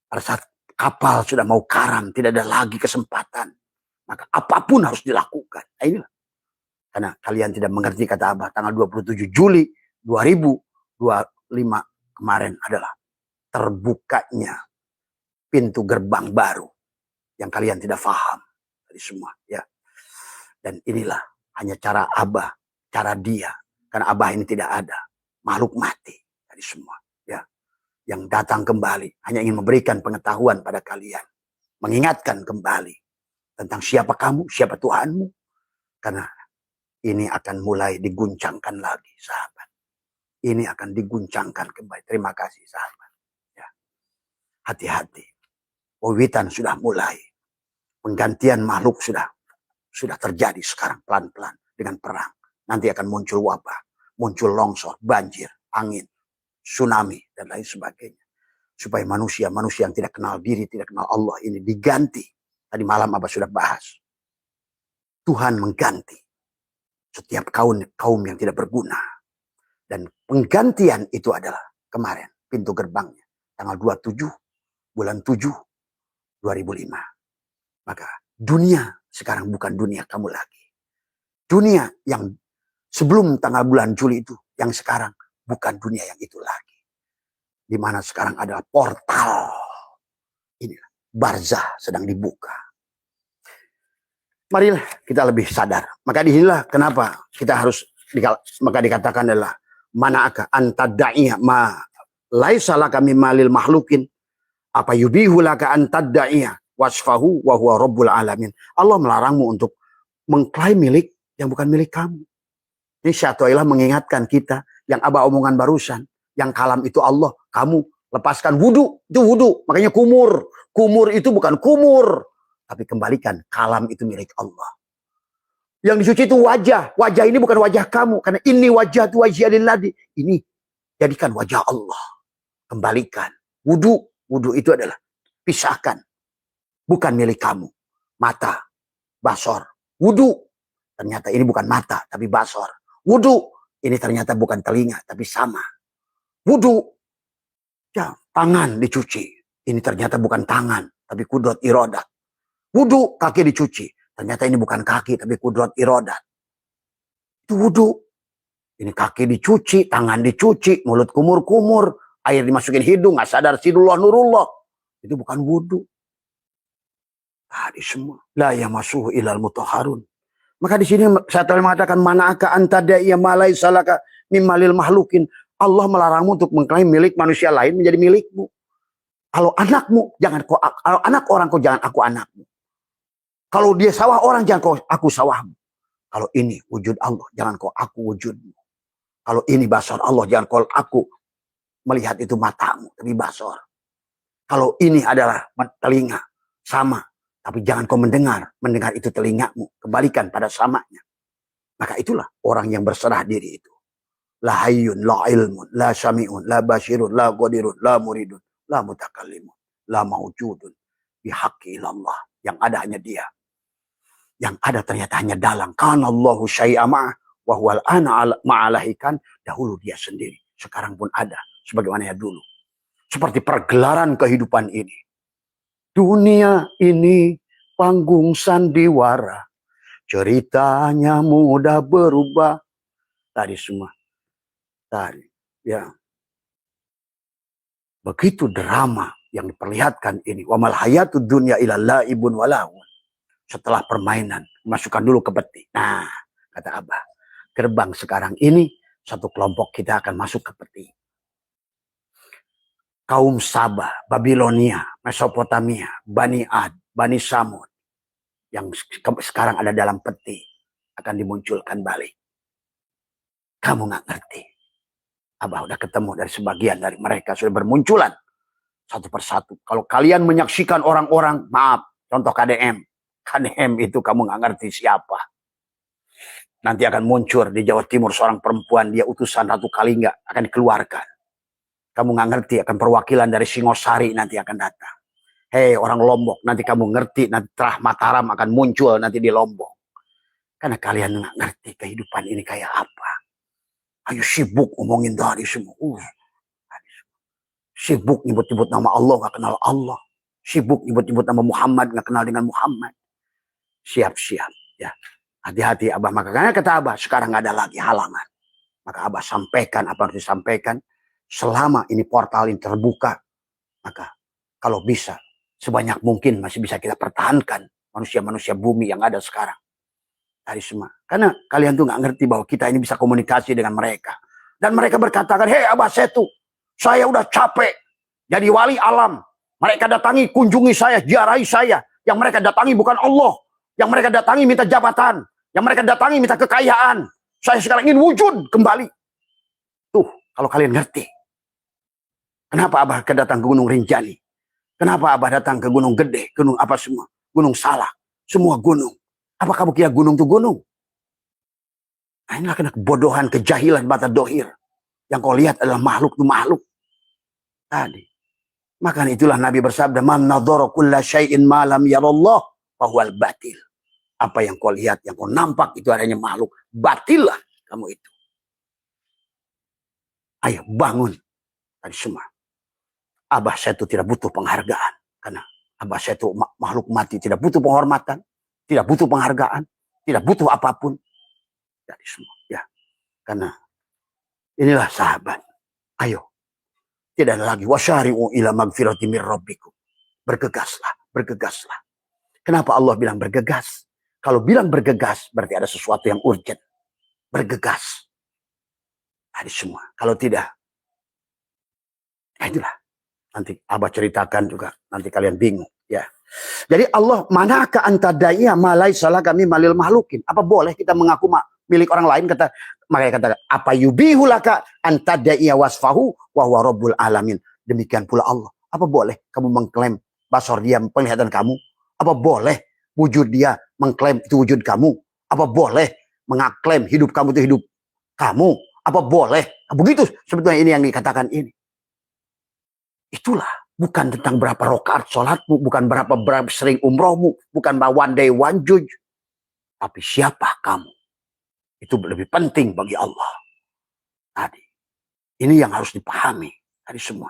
Pada saat kapal sudah mau karam, tidak ada lagi kesempatan. Maka apapun harus dilakukan. Nah, inilah. Karena kalian tidak mengerti kata Abah. Tanggal 27 Juli 2025 kemarin adalah terbukanya pintu gerbang baru. yang kalian tidak paham dari semua, ya. Dan inilah hanya cara Abah, cara dia, karena Abah ini tidak ada makhluk mati dari semua, ya, yang datang kembali hanya ingin memberikan pengetahuan pada kalian, mengingatkan kembali tentang siapa kamu, siapa Tuhanmu, karena ini akan mulai diguncangkan lagi, sahabat. Ini akan diguncangkan kembali. Terima kasih, sahabat. Ya. Hati-hati. Pewitan sudah mulai. Penggantian makhluk sudah terjadi sekarang pelan-pelan dengan perang. Nanti akan muncul wabah, muncul longsor, banjir, angin, tsunami, dan lain sebagainya. Supaya manusia yang tidak kenal diri, tidak kenal Allah ini diganti. Tadi malam Abah sudah bahas. Tuhan mengganti setiap kaum yang tidak berguna. Dan penggantian itu adalah kemarin, pintu gerbangnya. Tanggal 27 bulan 7 2005. Maka dunia sekarang bukan dunia kamu lagi. Dunia yang sebelum tanggal bulan Juli itu, yang sekarang bukan dunia yang itu lagi. Di mana sekarang adalah portal. Inilah, barzah sedang dibuka. Marilah kita lebih sadar. Maka disinilah kenapa kita harus, maka dikatakan adalah mana'aka antadda'iya ma laisa laka mimmalil mahlukin apa yubihu laka antadda'iya wasfahu wa huwa rabbul alamin. Allah melarangmu untuk mengklaim milik yang bukan milik kamu. Ini Syatoilah mengingatkan kita yang Abah omongan barusan. Yang kalam itu Allah. Kamu lepaskan wudu. Itu wudu. Makanya kumur. Kumur itu bukan kumur. Tapi kembalikan kalam itu milik Allah. Yang dicuci itu wajah. Wajah ini bukan wajah kamu. Karena ini wajah tu wajah lilladzi. Ini jadikan wajah Allah. Kembalikan. Wudu. Wudu itu adalah pisahkan. Bukan milik kamu. Mata. Basor. Wudu. Ternyata ini bukan mata. Tapi basor. Wudu. Ini ternyata bukan telinga. Tapi sama. Wudu. Ya, tangan dicuci. Ini ternyata bukan tangan. Tapi kudrat iradah. Wudu. Kaki dicuci. Ternyata ini bukan kaki. Tapi kudrat iradah. Itu wudu. Ini kaki dicuci. Tangan dicuci. Mulut kumur-kumur. Air dimasukin hidung. Nggak sadar sidullah nurullah. Itu bukan wudu. Tadi semua. La yamassuhu ilal mutahharun. Maka di sini saya telah mengatakan mana'aka antadda'iya ma laisa laka mimmalil mahlukin. Allah melarangmu untuk mengklaim milik manusia lain menjadi milikmu. Kalau anakmu, jangan kau, kalau anak orang kau jangan aku anakmu. Kalau dia sawah orang jangan kau aku sawahmu. Kalau ini wujud Allah, jangan kau aku wujudmu. Kalau ini basar Allah, jangan kau aku melihat itu matamu, tapi basar. Kalau ini adalah telinga, sama. Tapi jangan kau mendengar itu telingamu. Kembalikan pada samanya. Maka itulah orang yang berserah diri itu. La hayyun, la ilmun, la syami'un, la basyirun, la qadirun, la muridun, la mutakallimun, la mawjudun, bihaqqi ilallah. Yang ada hanya dia. Yang ada ternyata hanya dalang. Kanallahu syai'ama'ah, wa huwal ana ma'alahikan. Dahulu dia sendiri. Sekarang pun ada. Sebagaimana ya dulu. Seperti pergelaran kehidupan ini. Dunia ini panggung sandiwara. Ceritanya mudah berubah. Tadi semua. Tadi. Ya. Begitu drama yang diperlihatkan ini. Wa mal hayatud dunya illa la'ibun walahun. Setelah permainan. Masukkan dulu ke peti. Nah. Kata Abah. Gerbang sekarang ini. Satu kelompok kita akan masuk ke peti. Kaum Sabah, Babilonia, Mesopotamia, Bani Ad, Bani Samud. Yang sekarang ada dalam peti. Akan dimunculkan balik. Kamu gak ngerti. Abah udah ketemu dari sebagian dari mereka. Sudah bermunculan. Satu persatu. Kalau kalian menyaksikan orang-orang, maaf. Contoh KDM. KDM itu kamu gak ngerti siapa. Nanti akan muncul di Jawa Timur seorang perempuan. Dia utusan Ratu Kalingga. Akan dikeluarkan. Kamu nggak ngerti akan perwakilan dari Singosari nanti akan datang. Hei orang Lombok, nanti kamu ngerti nanti Trah Mataram akan muncul nanti di Lombok. Karena kalian nggak ngerti kehidupan ini kayak apa. Ayo sibuk ngomongin dari semua. Sibuk nyebut-nyebut nama Allah nggak kenal Allah. Sibuk nyebut-nyebut nama Muhammad nggak kenal dengan Muhammad. Siap-siap ya. Hati-hati Abah. Makanya kata Abah sekarang nggak ada lagi halangan. Maka Abah sampaikan apa yang harus disampaikan. Selama ini portal ini terbuka, maka kalau bisa sebanyak mungkin masih bisa kita pertahankan manusia-manusia bumi yang ada sekarang. Dari semua. Karena kalian tuh nggak ngerti bahwa kita ini bisa komunikasi dengan mereka. Dan mereka berkatakan, hei Abah Setu, saya udah capek jadi wali alam. Mereka datangi, kunjungi saya, ziarahi saya. Yang mereka datangi bukan Allah. Yang mereka datangi minta jabatan. Yang mereka datangi minta kekayaan. Saya sekarang ingin wujud kembali. Tuh, kalau kalian ngerti. Kenapa Abah datang ke Gunung Rinjani? Kenapa Abah datang ke Gunung Gede? Gunung apa semua? Gunung Salak. Semua gunung. Apa kamu kira gunung itu gunung? Nah, inilah kena kebodohan, kejahilan, bata dohir. Yang kau lihat adalah makhluk itu makhluk. Tadi. Maka itulah Nabi bersabda, man nadhara kulla syai'in ma lam yarallah fahuwal batil. Apa yang kau lihat, yang kau nampak itu adanya makhluk. Batillah kamu itu. Ayo bangun. Tadi semua. Abah saya itu tidak butuh penghargaan. Karena Abah saya itu makhluk mati. Tidak butuh penghormatan. Tidak butuh penghargaan. Tidak butuh apapun. Dari semua. Ya. Karena inilah sahabat. Ayo. Tidak ada lagi. Wasyari'u ila magfirati mir rabbikum. Bergegaslah. Bergegaslah. Kenapa Allah bilang bergegas? Kalau bilang bergegas, berarti ada sesuatu yang urgent. Bergegas. Ada semua. Kalau tidak, itulah. Nanti Abah ceritakan juga. Nanti kalian bingung. Ya. Jadi Allah, manakah antadaiya malai salah kami malil mahlukin. Apa boleh kita mengaku milik orang lain? Makanya kata, apa yubihulaka antadaiya wasfahu wa huwa rabbul alamin. Demikian pula Allah. Apa boleh kamu mengklaim basor dia penglihatan kamu? Apa boleh wujud dia mengklaim itu wujud kamu? Apa boleh mengaklaim hidup kamu itu hidup kamu? Apa boleh? Begitu sebetulnya ini yang dikatakan ini. Itulah. Bukan tentang berapa rakaat sholatmu, bukan berapa sering umrohmu, bukan one day one judge. Tapi siapa kamu? Itu lebih penting bagi Allah. Tadi. Ini yang harus dipahami. Tadi semua.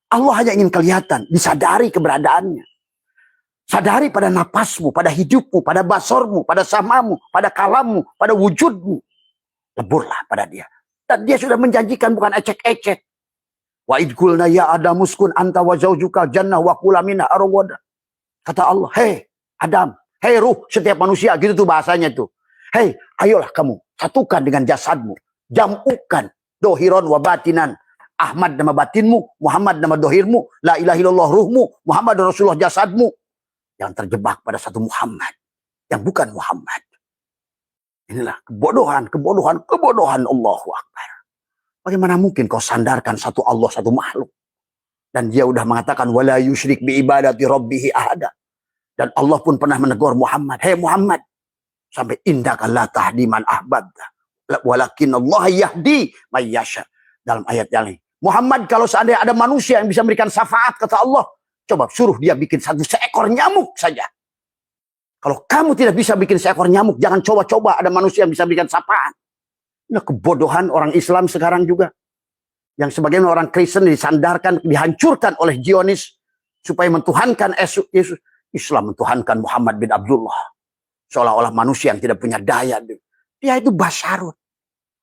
Allah hanya ingin kelihatan, disadari keberadaannya. Sadari pada napasmu, pada hidupmu, pada basormu, pada samamu, pada kalammu, pada wujudmu. Leburlah pada dia. Dan dia sudah menjanjikan bukan ecek-ecek. Wa idkulna ya Adam uskun anta wa zawjuka jannah wa kula minha arwada. Kata Allah, hei Adam, hei ruh setiap manusia, gitu tuh bahasanya tuh. Hei, ayolah kamu satukan dengan jasadmu, jamukan dohiron wa batinan. Ahmad nama batinmu, Muhammad nama dohirmu, la ilaha illallah ruhmu, Muhammad Rasulullah jasadmu. Yang terjebak pada satu Muhammad, yang bukan Muhammad. Inilah kebodohan Allahu Akbar. Bagaimana mungkin kau sandarkan satu Allah, satu makhluk. Dan dia udah mengatakan, wala yusyrik bi ibadati rabbihi ahada. Dan Allah pun pernah menegur Muhammad. Hei Muhammad. Sampai indaka la tahdi man ahbabta. Walakin Allah yahdi man yasha. Dalam ayat yang lain. Muhammad, kalau seandainya ada manusia yang bisa memberikan syafaat, kata Allah. Coba suruh dia bikin seekor nyamuk saja. Kalau kamu tidak bisa bikin seekor nyamuk, jangan coba-coba ada manusia yang bisa berikan syafaat. Ini kebodohan orang Islam sekarang juga. Yang sebagian orang Kristen disandarkan, dihancurkan oleh Zionis. Supaya mentuhankan Yesus. Islam mentuhankan Muhammad bin Abdullah. Seolah-olah manusia yang tidak punya daya. Dia itu basyarun.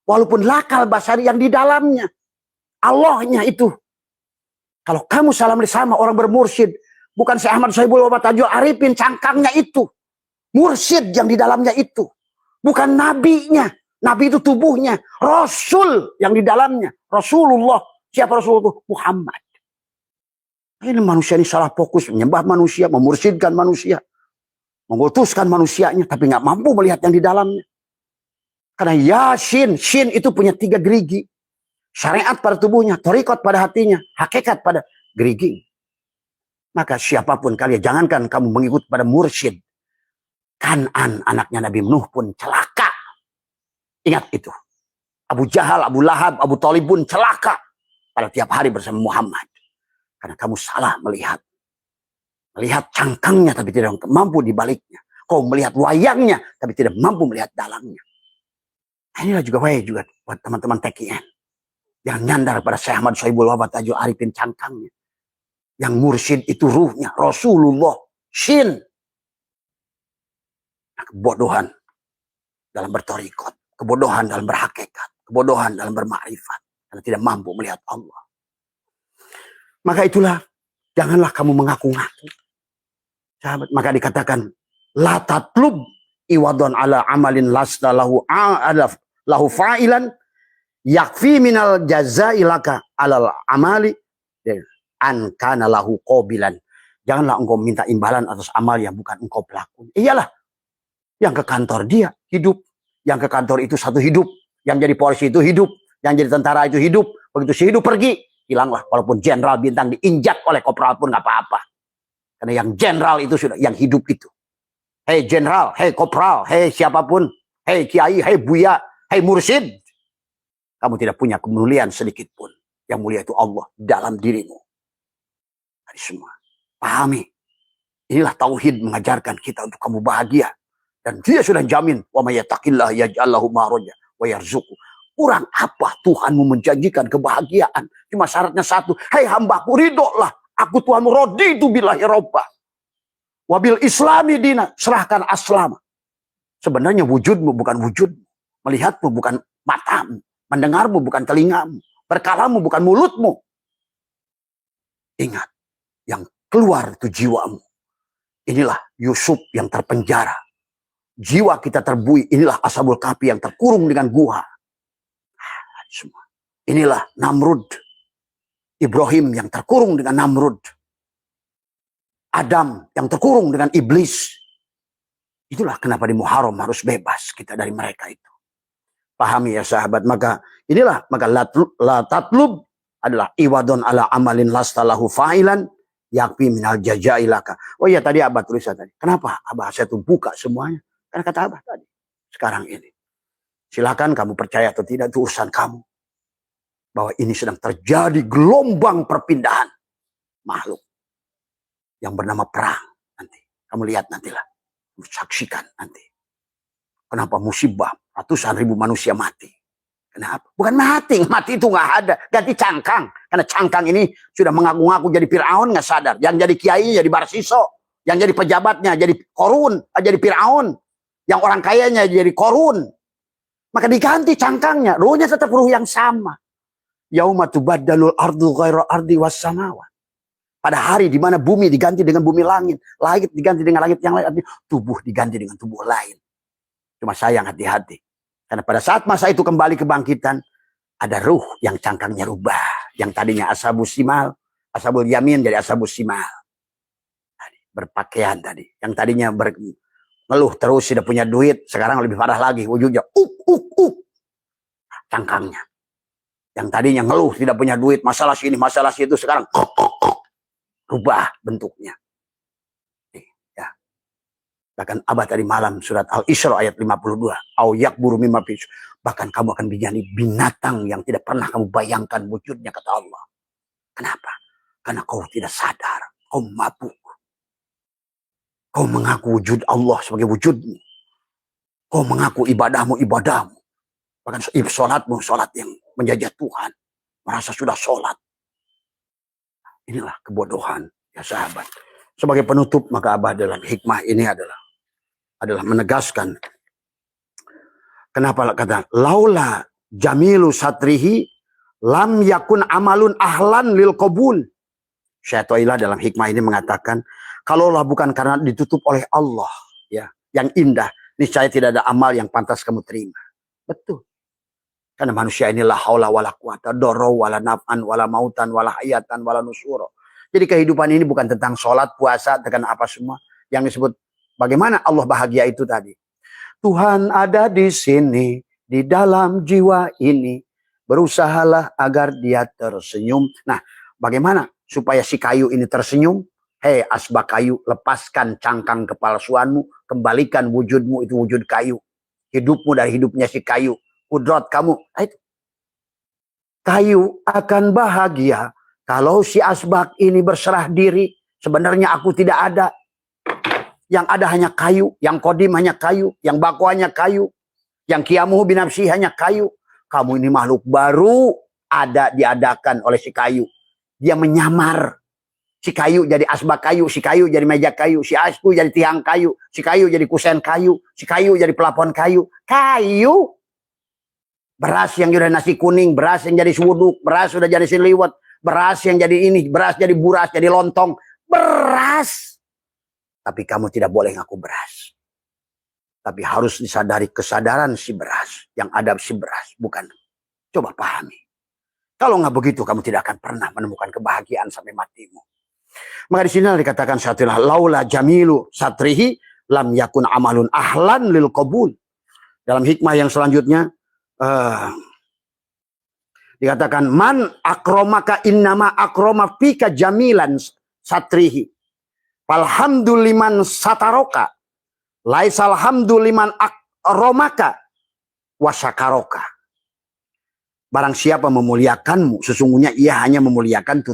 Walaupun lakal basyari yang di dalamnya. Allahnya itu. Kalau kamu salam sama orang bermursyid. Bukan Syekh Ahmad Sohibul Wabatajul Arifin, cangkangnya itu. Mursyid yang di dalamnya itu. Bukan nabinya. Nabi itu tubuhnya. Rasul yang di dalamnya. Rasulullah. Siapa Rasulullah itu? Muhammad. Ini manusia ini salah fokus. Menyembah manusia. Memursyidkan manusia. Mengutuskan manusianya. Tapi nggak mampu melihat yang di dalamnya. Karena Yasin. Shin itu punya 3 gerigi. Syariat pada tubuhnya. Thariqat pada hatinya. Hakikat pada gerigi. Maka siapapun kalian. Jangankan kamu mengikut pada mursyid. Kan'an anaknya Nabi Nuh pun celaka. Ingat itu. Abu Jahal, Abu Lahab, Abu Thalib pun celaka pada tiap hari bersama Muhammad. Karena kamu salah melihat. Melihat cangkangnya tapi tidak mampu dibaliknya. Kau melihat wayangnya tapi tidak mampu melihat dalangnya. Nah, inilah juga juga buat teman-teman TKN. Yang nyandar pada Syekh Ahmad Sohibul Wabatajul Arifin cangkangnya. Yang mursyid itu ruhnya. Rasulullah. Shin. Nah, kebodohan dalam bertorikot. Kebodohan dalam berhakikat. Kebodohan dalam bermakrifat. Karena tidak mampu melihat Allah. Maka itulah. Janganlah kamu mengaku-ngaku. Sahabat, maka dikatakan la tatlub iwadon ala amalin lasta lahu lahu fa'ilan yakfi minal jazailaka alal amali an kana lahu qabilan. Janganlah engkau minta imbalan atas amal yang bukan engkau pelaku. Iyalah, yang ke kantor dia hidup, yang ke kantor itu satu hidup, yang jadi polisi itu hidup, yang jadi tentara itu hidup. Begitu si hidup pergi, hilanglah. Walaupun jenderal bintang diinjak oleh kopral pun nggak apa-apa. Karena yang jenderal itu sudah, yang hidup itu. Hei jenderal, hei kopral, hei siapapun, hei kiai, hei buya, hei mursyid. Kamu tidak punya kemuliaan sedikit pun. Yang mulia itu Allah dalam dirimu. Hari semua. Pahami. Inilah tauhid mengajarkan kita untuk kamu bahagia. Dan dia sudah jamin. Wa may yattaqillah yaj'al lahu makhraja wa yarzuqhu. Kurang apa Tuhanmu menjanjikan kebahagiaan? Cuma syaratnya satu. Hei hambaku, ridholah. Aku Tuhanmu, raditu billahi robba. Wabil islami dina. Serahkan aslama. Sebenarnya wujudmu bukan wujudmu. Melihatmu bukan matamu. Mendengarmu bukan telingamu. Berkalamu bukan mulutmu. Ingat. Yang keluar itu jiwamu. Inilah Yusuf yang terpenjara. Jiwa kita terbuai. Inilah Ashabul Kahfi yang terkurung dengan gua. Semua. Inilah Namrud. Ibrahim yang terkurung dengan Namrud. Adam yang terkurung dengan iblis. Itulah kenapa di Muharram harus bebas kita dari mereka itu. Pahami ya sahabat. Maka inilah. Maka la tatlub adalah iwadon ala amalin lastalahu fa'ilan. Yakfi minal jajailaka. Oh iya tadi Abah tulisan tadi. Kenapa Abah saya tuh buka semuanya? Karena kata Abah tadi. Sekarang ini. Silakan kamu percaya atau tidak. Itu urusan kamu. Bahwa ini sedang terjadi gelombang perpindahan. Makhluk. Yang bernama perang. Nanti. Kamu lihat nantilah. Kamu saksikan nanti. Kenapa musibah. Ratusan ribu manusia mati. Kenapa? Bukan mati. Mati itu nggak ada. Ganti cangkang. Karena cangkang ini sudah mengaku-ngaku jadi Fir'aun nggak sadar. Yang jadi kiai jadi Barsiso. Yang jadi pejabatnya jadi Korun. Jadi Fir'aun. Yang orang kayanya jadi Korun. Maka diganti cangkangnya. Ruhnya tetap ruh yang sama. Yauma tubaddalul ardu ghairu ardi was samawat. Pada hari di mana bumi diganti dengan bumi langit. Langit diganti dengan langit yang lain. Tubuh diganti dengan tubuh lain. Cuma sayang hati-hati. Karena pada saat masa itu kembali kebangkitan, ada ruh yang cangkangnya rubah. Yang tadinya ashabus simal, ashabul yamin jadi ashabus simal. Berpakaian tadi. Yang tadinya ngeluh terus tidak punya duit, sekarang lebih parah lagi. Wujudnya, cangkangnya. Yang tadinya ngeluh tidak punya duit, masalah sini, masalah situ, sekarang rubah bentuknya. Bahkan Abah tadi malam surat Al-Isra ayat 52. Au yakburu mimma fis. Bahkan kamu akan menjadi binatang yang tidak pernah kamu bayangkan wujudnya kata Allah. Kenapa? Karena kau tidak sadar. Kau mabuk. Kau mengaku wujud Allah sebagai wujudmu. Kau mengaku ibadahmu ibadahmu. Bahkan sholatmu sholat yang menjajah Tuhan. Merasa sudah sholat. Inilah kebodohan ya sahabat. Sebagai penutup maka Abah dalam hikmah ini adalah menegaskan kenapa kata laula jamilu satrihi lam yakun amalun ahlan lil qabul. Syekh Toilah dalam hikmah ini mengatakan kalaulah bukan karena ditutup oleh Allah ya yang indah niscaya tidak ada amal yang pantas kamu terima. Betul. Karena manusia inilah haula wala quwata doro wala naf'an wala mautan wala hayatan wala nusuro. Jadi kehidupan ini bukan tentang sholat, puasa, tekan apa semua yang disebut. Bagaimana Allah bahagia itu tadi? Tuhan ada di sini, di dalam jiwa ini. Berusahalah agar dia tersenyum. Nah, bagaimana supaya si kayu ini tersenyum? Hei asbak kayu, lepaskan cangkang kepalsuanmu. Kembalikan wujudmu itu wujud kayu. Hidupmu dari hidupnya si kayu. Kudrat kamu. Itu. Kayu akan bahagia kalau si asbak ini berserah diri. Sebenarnya aku tidak ada. Yang ada hanya kayu, yang kodim hanya kayu, yang bako hanya kayu, yang kiamuhu binafsi hanya kayu. Kamu ini makhluk baru diadakan oleh si kayu. Dia menyamar. Si kayu jadi asbak kayu, si kayu jadi meja kayu, si asku jadi tiang kayu, si kayu jadi kusen kayu, si kayu jadi pelapon kayu. Kayu. Beras yang jadi nasi kuning, beras yang jadi suwuduk, beras sudah jadi siliwet, beras yang jadi ini, beras jadi buras, jadi lontong. Beras. Tapi kamu tidak boleh ngaku beras. Tapi harus disadari kesadaran si beras. Yang ada si beras. Bukan. Coba pahami. Kalau nggak begitu, kamu tidak akan pernah menemukan kebahagiaan sampai matimu. Maka di sini dikatakan satulah laula jamilu satrihi lam yakun amalun ahlan lil qabul. Dalam hikmah yang selanjutnya dikatakan man akromaka innama akroma fika jamilan satrihi. Falhamduliman sataroka laisal hamduliman akromaka wasakaroka. Barang siapa memuliakanmu, sesungguhnya ia hanya memuliakan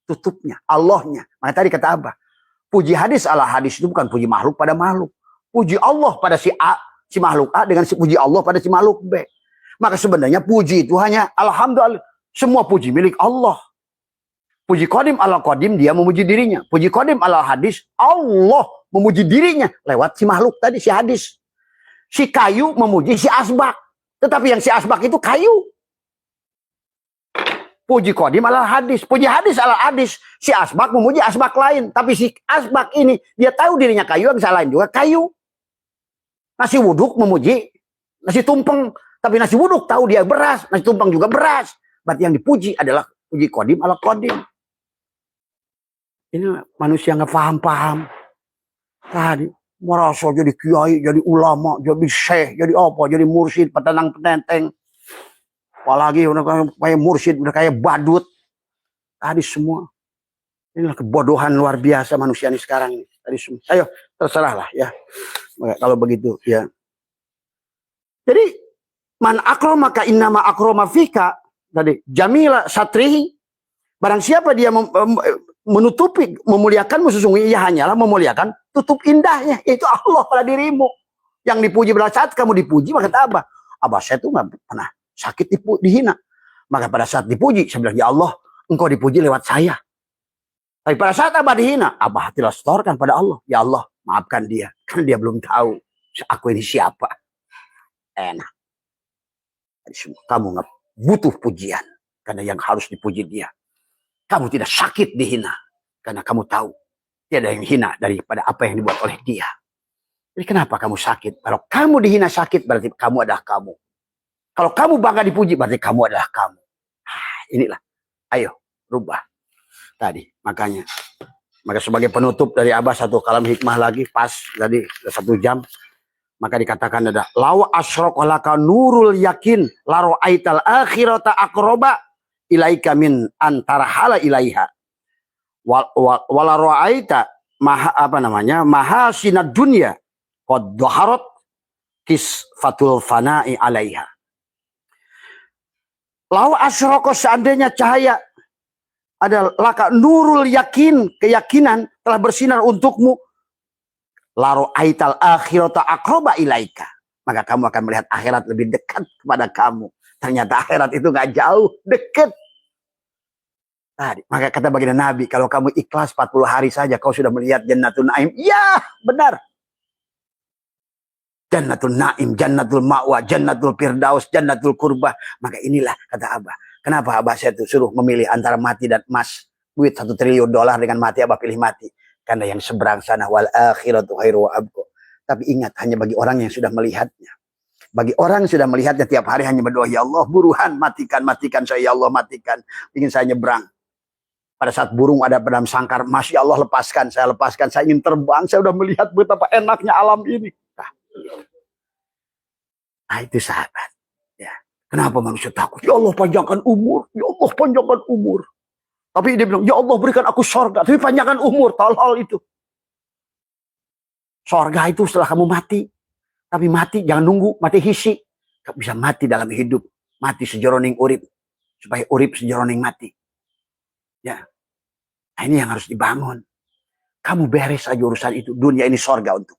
tutupnya, Allahnya. Maka tadi kata Abah, puji hadis ala hadis itu bukan puji makhluk pada makhluk. Puji Allah pada si A, si makhluk A dengan si puji Allah pada si makhluk B. Maka sebenarnya puji itu hanya alhamdulillah, semua puji milik Allah. Puji qadim ala qadim, dia memuji dirinya. Puji qadim ala hadis, Allah memuji dirinya lewat si makhluk tadi, si hadis. Si kayu memuji si asbak. Tetapi yang si asbak itu kayu. Puji qadim ala hadis. Puji hadis ala hadis. Si asbak memuji asbak lain. Tapi si asbak ini, dia tahu dirinya kayu, yang lain juga kayu. Nasi wuduk memuji nasi tumpeng. Tapi nasi wuduk tahu dia beras. Nasi tumpeng juga beras. Berarti yang dipuji adalah puji qadim ala qadim. Ini manusia nggak paham-paham. Tadi merasa jadi kiai, jadi ulama, jadi syekh, jadi apa, jadi mursyid, petenang penenteng. Apalagi udah kayak mursyid, udah kayak badut. Tadi semua. Inilah kebodohan luar biasa manusia ini sekarang. Tadi semua. Ayo, terserahlah ya. Kalau begitu ya. Jadi, man akromaka innama akroma fika. Tadi, jamila satrihi. Barang siapa dia menutupi, memuliakanmu, sesungguhnya ia hanyalah memuliakan tutup indahnya. Itu Allah pada dirimu. Yang dipuji pada saat kamu dipuji, maka kata Abah. Abah saya tuh gak pernah sakit dihina. Maka pada saat dipuji, saya bilang, ya Allah, engkau dipuji lewat saya. Tapi pada saat Abah dihina, Abah hatilah setorkan pada Allah. Ya Allah, maafkan dia. Kan dia belum tahu aku ini siapa. Enak. Kamu nggak butuh pujian. Karena yang harus dipuji dia. Kamu tidak sakit dihina. Karena kamu tahu. Tiada yang hina daripada apa yang dibuat oleh dia. Jadi kenapa kamu sakit? Kalau kamu dihina sakit, berarti kamu adalah kamu. Kalau kamu bangga dipuji, berarti kamu adalah kamu. Inilah. Ayo, rubah. Tadi, makanya. Maka sebagai penutup dari Abah satu kalam hikmah lagi, pas tadi 1 jam. Maka dikatakan ada, lawa asyraq laka nurul yakin, laro aital akhirata akroba, ilaika min antara hala ilaiha. Walaro aita, maha sinad dunya, qad dhaharat kisfatul fana'i alaiha. Lawa asyroko seandainya cahaya ada laka nurul yakin, keyakinan telah bersinar untukmu, laro aital akhirata akroba ilaika, maka kamu akan melihat akhirat lebih dekat kepada kamu. Ternyata akhirat itu gak jauh, dekat. Tadi, maka kata baginda Nabi, kalau kamu ikhlas 40 hari saja kau sudah melihat jannatul naim. Ya, benar. Jannatul naim, jannatul ma'wa, jannatul firdaus, jannatul kurbah. Maka inilah kata Abah. Kenapa Abah saya itu suruh memilih antara mati dan emas. Duit $1 triliun dengan mati, Abah pilih mati. Karena yang seberang sana, wal akhiratu khairu wa abqa. Tapi ingat, hanya bagi orang yang sudah melihatnya. Bagi orang yang sudah melihatnya tiap hari hanya berdoa, ya Allah buruhan, matikan saya, ya Allah matikan. Ingin saya nyebrang. Pada saat burung ada dalam sangkar, Masya Allah lepaskan, saya ingin terbang, saya sudah melihat betapa enaknya alam ini. Nah itu sahabat. Ya. Kenapa manusia takut? Ya Allah panjangkan umur. Ya Allah panjangkan umur. Tapi dia bilang, ya Allah berikan aku sorga. Tapi panjangkan umur. Tolol itu. Sorga itu setelah kamu mati. Tapi mati jangan nunggu. Mati hisi. Kamu bisa mati dalam hidup. Mati sejroning urip. Supaya urip sejroning mati. Ya. Nah ini yang harus dibangun. Kamu beres aja urusan itu. Dunia ini sorga untuk.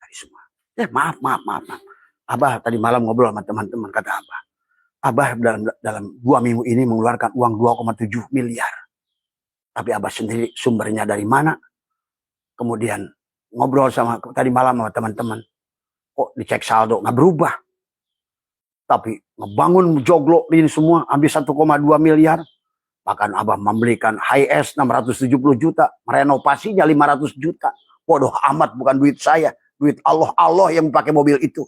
Dari semua. Ya maaf. Abah tadi malam ngobrol sama teman-teman, kata Abah dalam 2 minggu ini mengeluarkan uang 2,7 miliar. Tapi Abah sendiri sumbernya dari mana? Kemudian ngobrol sama tadi malam sama teman-teman. Kok dicek saldo nggak berubah? Tapi ngebangun joglo ini semua habis 1,2 miliar. Bahkan Abah membelikan HS 670 juta, merenovasinya 500 juta. Bodoh amat, bukan duit saya. Duit Allah. Allah yang pakai mobil itu.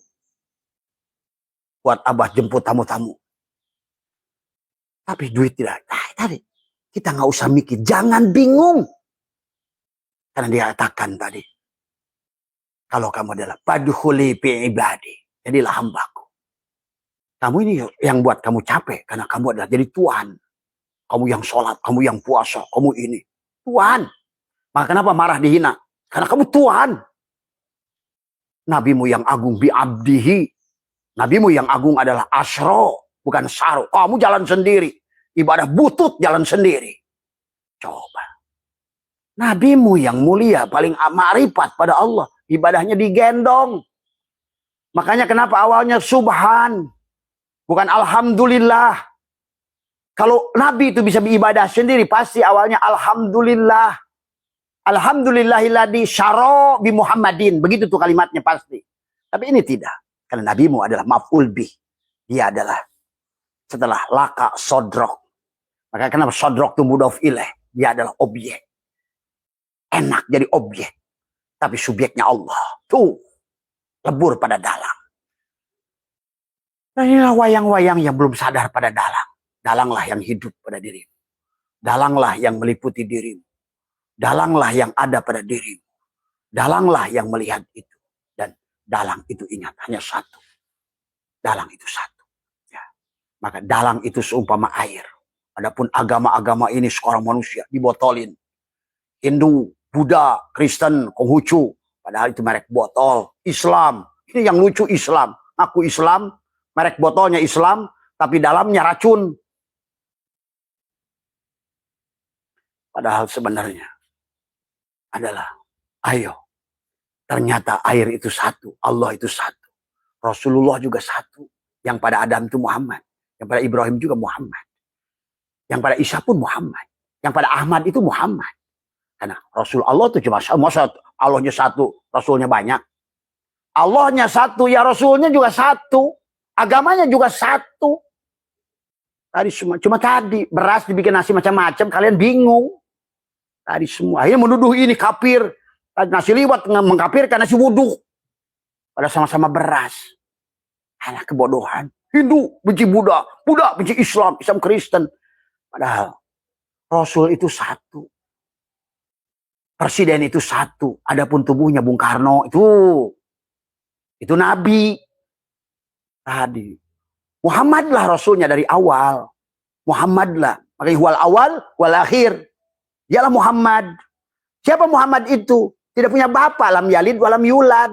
Buat Abah jemput tamu-tamu. Tapi duit tidak. Tadi. Kita nggak usah mikir. Jangan bingung. Karena dia katakan tadi. Kalau kamu adalah padkhuli fi ibadi. Jadilah hambaku. Kamu ini yang buat kamu capek. Karena kamu adalah jadi Tuhan. Kamu yang sholat. Kamu yang puasa. Kamu ini. Tuhan. Maka kenapa marah dihina? Karena kamu Tuhan. Nabimu yang agung bi'abdihi. Nabimu yang agung adalah asro. Bukan saro. Kamu jalan sendiri. Ibadah butut jalan sendiri. Coba. Nabimu yang mulia. Paling ma'rifat pada Allah. Ibadahnya digendong. Makanya kenapa awalnya subhan. Bukan alhamdulillah. Kalau Nabi itu bisa beribadah sendiri. Pasti awalnya alhamdulillah. Alhamdulillahilladzi syara bi Muhammadin. Begitu tuh kalimatnya pasti. Tapi ini tidak. Karena nabimu adalah maf'ul bih. Dia adalah setelah laka sodrok. Maka kenapa sodrok itu mudhof ilaih. Dia adalah objek. Enak jadi objek. Tapi subjeknya Allah. Tuh. Lebur pada dalang. Nah inilah wayang-wayang yang belum sadar pada dalang. Dalanglah yang hidup pada dirimu. Dalanglah yang meliputi dirimu. Dalanglah yang ada pada dirimu. Dalanglah yang melihat itu. Dan dalang itu ingat hanya satu. Dalang itu satu. Ya. Maka dalang itu seumpama air. Adapun agama-agama ini seorang manusia dibotolin. Hindu, Buddha, Kristen, Konghucu. Padahal itu merek botol. Islam. Ini yang lucu Islam. Aku Islam. Merek botolnya Islam. Tapi dalamnya racun. Padahal sebenarnya adalah, ayo, ternyata air itu satu, Allah itu satu, Rasulullah juga satu, yang pada Adam itu Muhammad, yang pada Ibrahim juga Muhammad, yang pada Isa pun Muhammad, yang pada Ahmad itu Muhammad. Karena Rasul Allah itu cuma satu, Allahnya satu, Rasulnya banyak. Allahnya satu, ya Rasulnya juga satu, agamanya juga satu. Tadi cuma tadi beras dibikin nasi macam-macam, kalian bingung. Tadi semua. Akhirnya menuduh ini kafir. Nasi liwat mengkafirkan nasi wudhu. Pada sama-sama beras. Anak kebodohan. Hindu benci Buddha. Buddha benci Islam. Islam Kristen. Padahal Rasul itu satu. Presiden itu satu. Adapun tubuhnya Bung Karno itu Nabi. Tadi. Muhammadlah Rasulnya dari awal. Muhammadlah. Makanya wal awal wal akhir. Dialah Muhammad. Siapa Muhammad itu? Tidak punya bapak. Lam yalid walam yulad.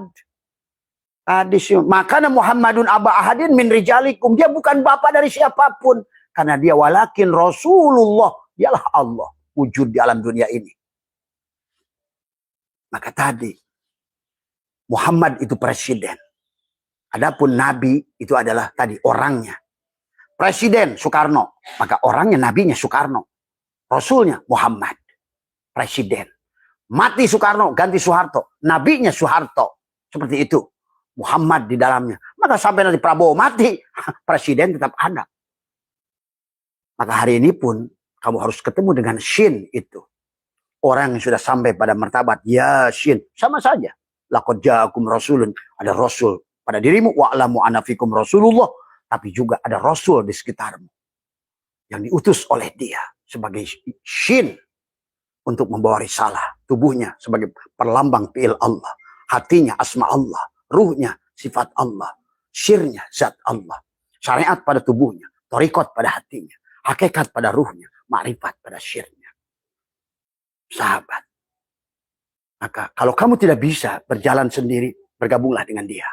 Makanya Muhammadun aba ahadin min rijalikum. Dia bukan bapak dari siapapun. Karena dia walakin Rasulullah. Dialah Allah. Wujud di alam dunia ini. Maka tadi. Muhammad itu presiden. Adapun Nabi itu adalah tadi orangnya. Presiden Soekarno. Maka orangnya nabinya Soekarno. Rasulnya Muhammad. Presiden. Mati Soekarno, ganti Soeharto. Nabinya Soeharto. Seperti itu. Muhammad di dalamnya. Maka sampai nanti Prabowo mati, presiden tetap ada. Maka hari ini pun, kamu harus ketemu dengan Shin itu. Orang yang sudah sampai pada martabat Yasin. Sama saja. Laqad ja'akum rasulun. Ada Rasul pada dirimu. Wa'lamu anna fikum Rasulullah. Tapi juga ada Rasul di sekitarmu. Yang diutus oleh dia. Sebagai Shin. Untuk membawa risalah. Tubuhnya sebagai perlambang fi'il Allah. Hatinya asma Allah. Ruhnya sifat Allah. Syirnya zat Allah. Syariat pada tubuhnya. Thariqat pada hatinya. Hakikat pada ruhnya. Ma'rifat pada syirnya. Sahabat. Maka kalau kamu tidak bisa berjalan sendiri. Bergabunglah dengan dia.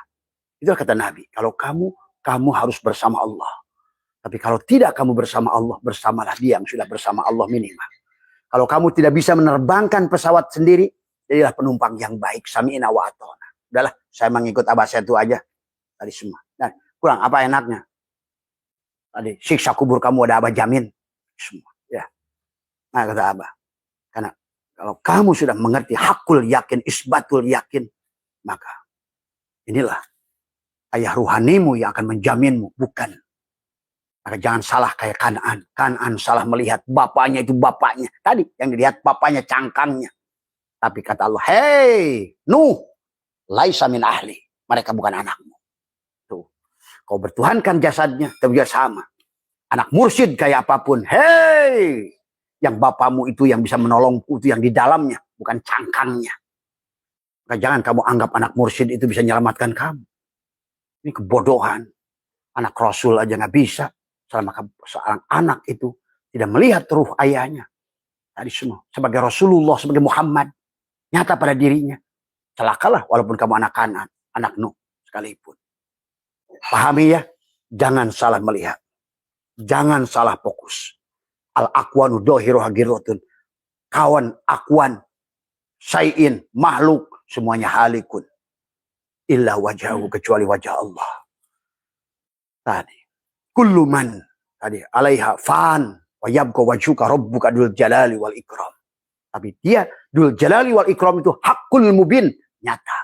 Itu kata Nabi. Kalau kamu harus bersama Allah. Tapi kalau tidak kamu bersama Allah. Bersamalah dia yang sudah bersama Allah minimal. Kalau kamu tidak bisa menerbangkan pesawat sendiri, jadilah penumpang yang baik. Sami'na wa ata'na. Udahlah, saya mengikut Abah saya itu aja. Tadi semua. Dan kurang apa enaknya? Tadi siksa kubur kamu ada Abah jamin. Semua. Ya. Nah kata Abah. Karena kalau kamu sudah mengerti hakul yakin, isbatul yakin. Maka inilah ayah ruhanimu yang akan menjaminmu. Bukan. Maka jangan salah kayak Kan'an. Kan'an salah melihat bapaknya itu bapaknya. Tadi yang dilihat bapaknya cangkangnya. Tapi kata Allah, hei Nuh, laisa min ahli. Mereka bukan anakmu. Tuh. Kau bertuhankan jasadnya, tapi juga sama. Anak mursyid kayak apapun, hei, yang bapamu itu yang bisa menolongku itu yang di dalamnya, bukan cangkangnya. Maka jangan kamu anggap anak mursyid itu bisa menyelamatkan kamu. Ini kebodohan. Anak Rasul aja nggak bisa. Selama seorang anak itu tidak melihat ruh ayahnya. Tadi semua. Sebagai Rasulullah, sebagai Muhammad. Nyata pada dirinya. Celakalah walaupun kamu anak-anak. Anak Nuh sekalipun. Pahami ya. Jangan salah melihat. Jangan salah fokus. Al-akwanu dohiru hagirotun. Kawan, akwan, sayin, makhluk. Semuanya halikun. Illa wajahu, kecuali wajah Allah. Tadi. Kullu man. Tadi. Alaiha fan. Wa yabqa wajhuka rabbuka dul jalali wal ikram. Tapi dia dul jalali wal ikram itu hakul mubin. Nyata.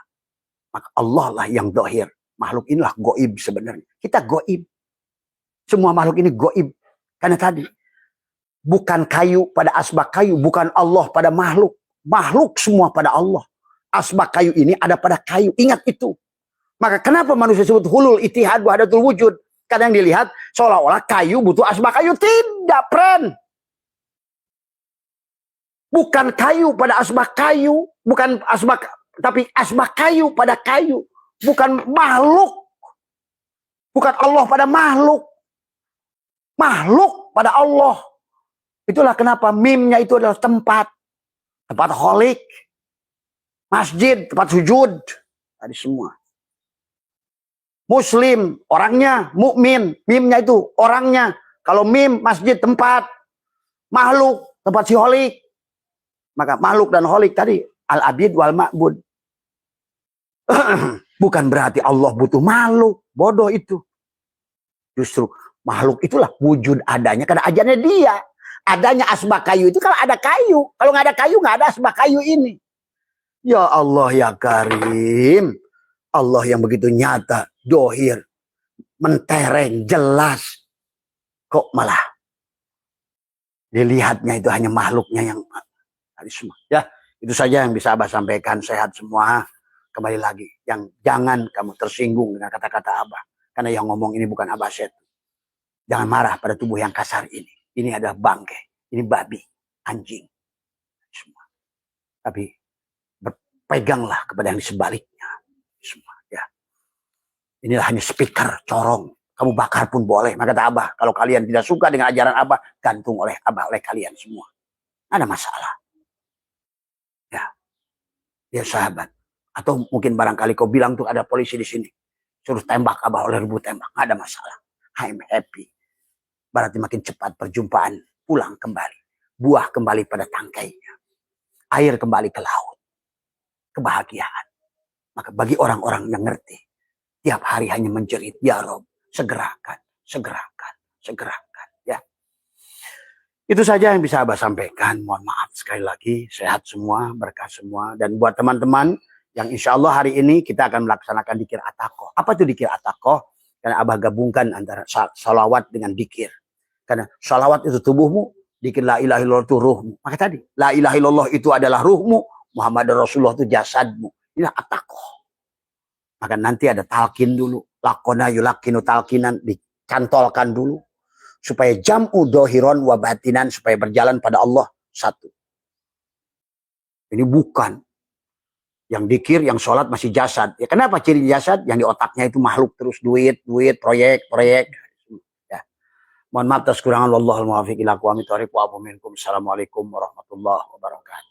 Maka Allah lah yang dohir. Makhluk inilah goib sebenarnya. Kita goib. Semua makhluk ini goib. Karena tadi. Bukan kayu pada asbak kayu. Bukan Allah pada makhluk. Makhluk semua pada Allah. Asbak kayu ini ada pada kayu. Ingat itu. Maka kenapa manusia sebut hulul itihad wahdatul wujud? Karena yang dilihat seolah-olah kayu butuh asbak kayu. Tidak, friend. Bukan kayu pada asbak kayu. Bukan asbak, tapi asbak kayu pada kayu. Bukan makhluk. Bukan Allah pada makhluk. Makhluk pada Allah. Itulah kenapa mimnya itu adalah tempat. Tempat holik. Masjid, tempat sujud. Tadi semua. Muslim, orangnya. Mukmin, mimnya itu orangnya. Kalau mim, masjid, tempat. Makhluk, tempat si holik. Maka makhluk dan holik tadi. Al-abid wal ma'bud. Bukan berarti Allah butuh makhluk. Bodoh itu. Justru makhluk itulah wujud adanya. Karena ajarnya dia. Adanya asbak kayu itu kalau ada kayu. Kalau nggak ada kayu, nggak ada asbak kayu ini. Ya Allah ya Karim. Allah yang begitu nyata, dohir, mentereng, jelas. Kok malah dilihatnya itu hanya makhluknya yang tadi semua. Ya, itu saja yang bisa Abah sampaikan. Sehat semua. Kembali lagi. Yang jangan kamu tersinggung dengan kata-kata Abah. Karena yang ngomong ini bukan Abah Set. Jangan marah pada tubuh yang kasar ini. Ini adalah bangkai. Ini babi. Anjing. Semua. Tapi berpeganglah kepada yang di sebaliknya. Semua. Ya. Inilah hanya speaker corong. Kamu bakar pun boleh. Maka kata Abah. Kalau kalian tidak suka dengan ajaran Abah. Gantung oleh Abah. Oleh kalian semua. Ada masalah. Ya. Ya sahabat. Atau mungkin barangkali kau bilang tuh ada polisi di sini. Suruh tembak Abah oleh ribu tembak. Nggak ada masalah. I'm happy. Berarti makin cepat perjumpaan. Pulang kembali. Buah kembali pada tangkainya. Air kembali ke laut. Kebahagiaan. Maka bagi orang-orang yang ngerti. Tiap hari hanya menjerit. Ya Rob. Segerakan. Segerakan. Segerakan. Ya. Itu saja yang bisa Abah sampaikan. Mohon maaf sekali lagi. Sehat semua. Berkah semua. Dan buat teman-teman. Yang insya Allah hari ini kita akan melaksanakan dikir atakoh. Apa itu dikir atakoh? Karena Abah gabungkan antara salawat dengan dikir. Karena salawat itu tubuhmu, dikir la ilaha illallah itu ruhmu. Maka tadi, la ilaha illallah itu adalah ruhmu, Muhammad Rasulullah itu jasadmu. Inilah atakoh. Maka nanti ada talqin dulu. Lakona yulakinu talqinan, dicantolkan dulu. Supaya jam'u dohiron wa batinan, supaya berjalan pada Allah satu. Ini bukan. Yang dikir, yang sholat masih jasad. Ya kenapa ciri jasad? Yang di otaknya itu makhluk terus duit, proyek. Ya. Mohon maaf atas kekurangan. Wallahul muwaffiq ila aqwamit thoriq wa afu minkum. Assalamualaikum warahmatullahi wabarakatuh.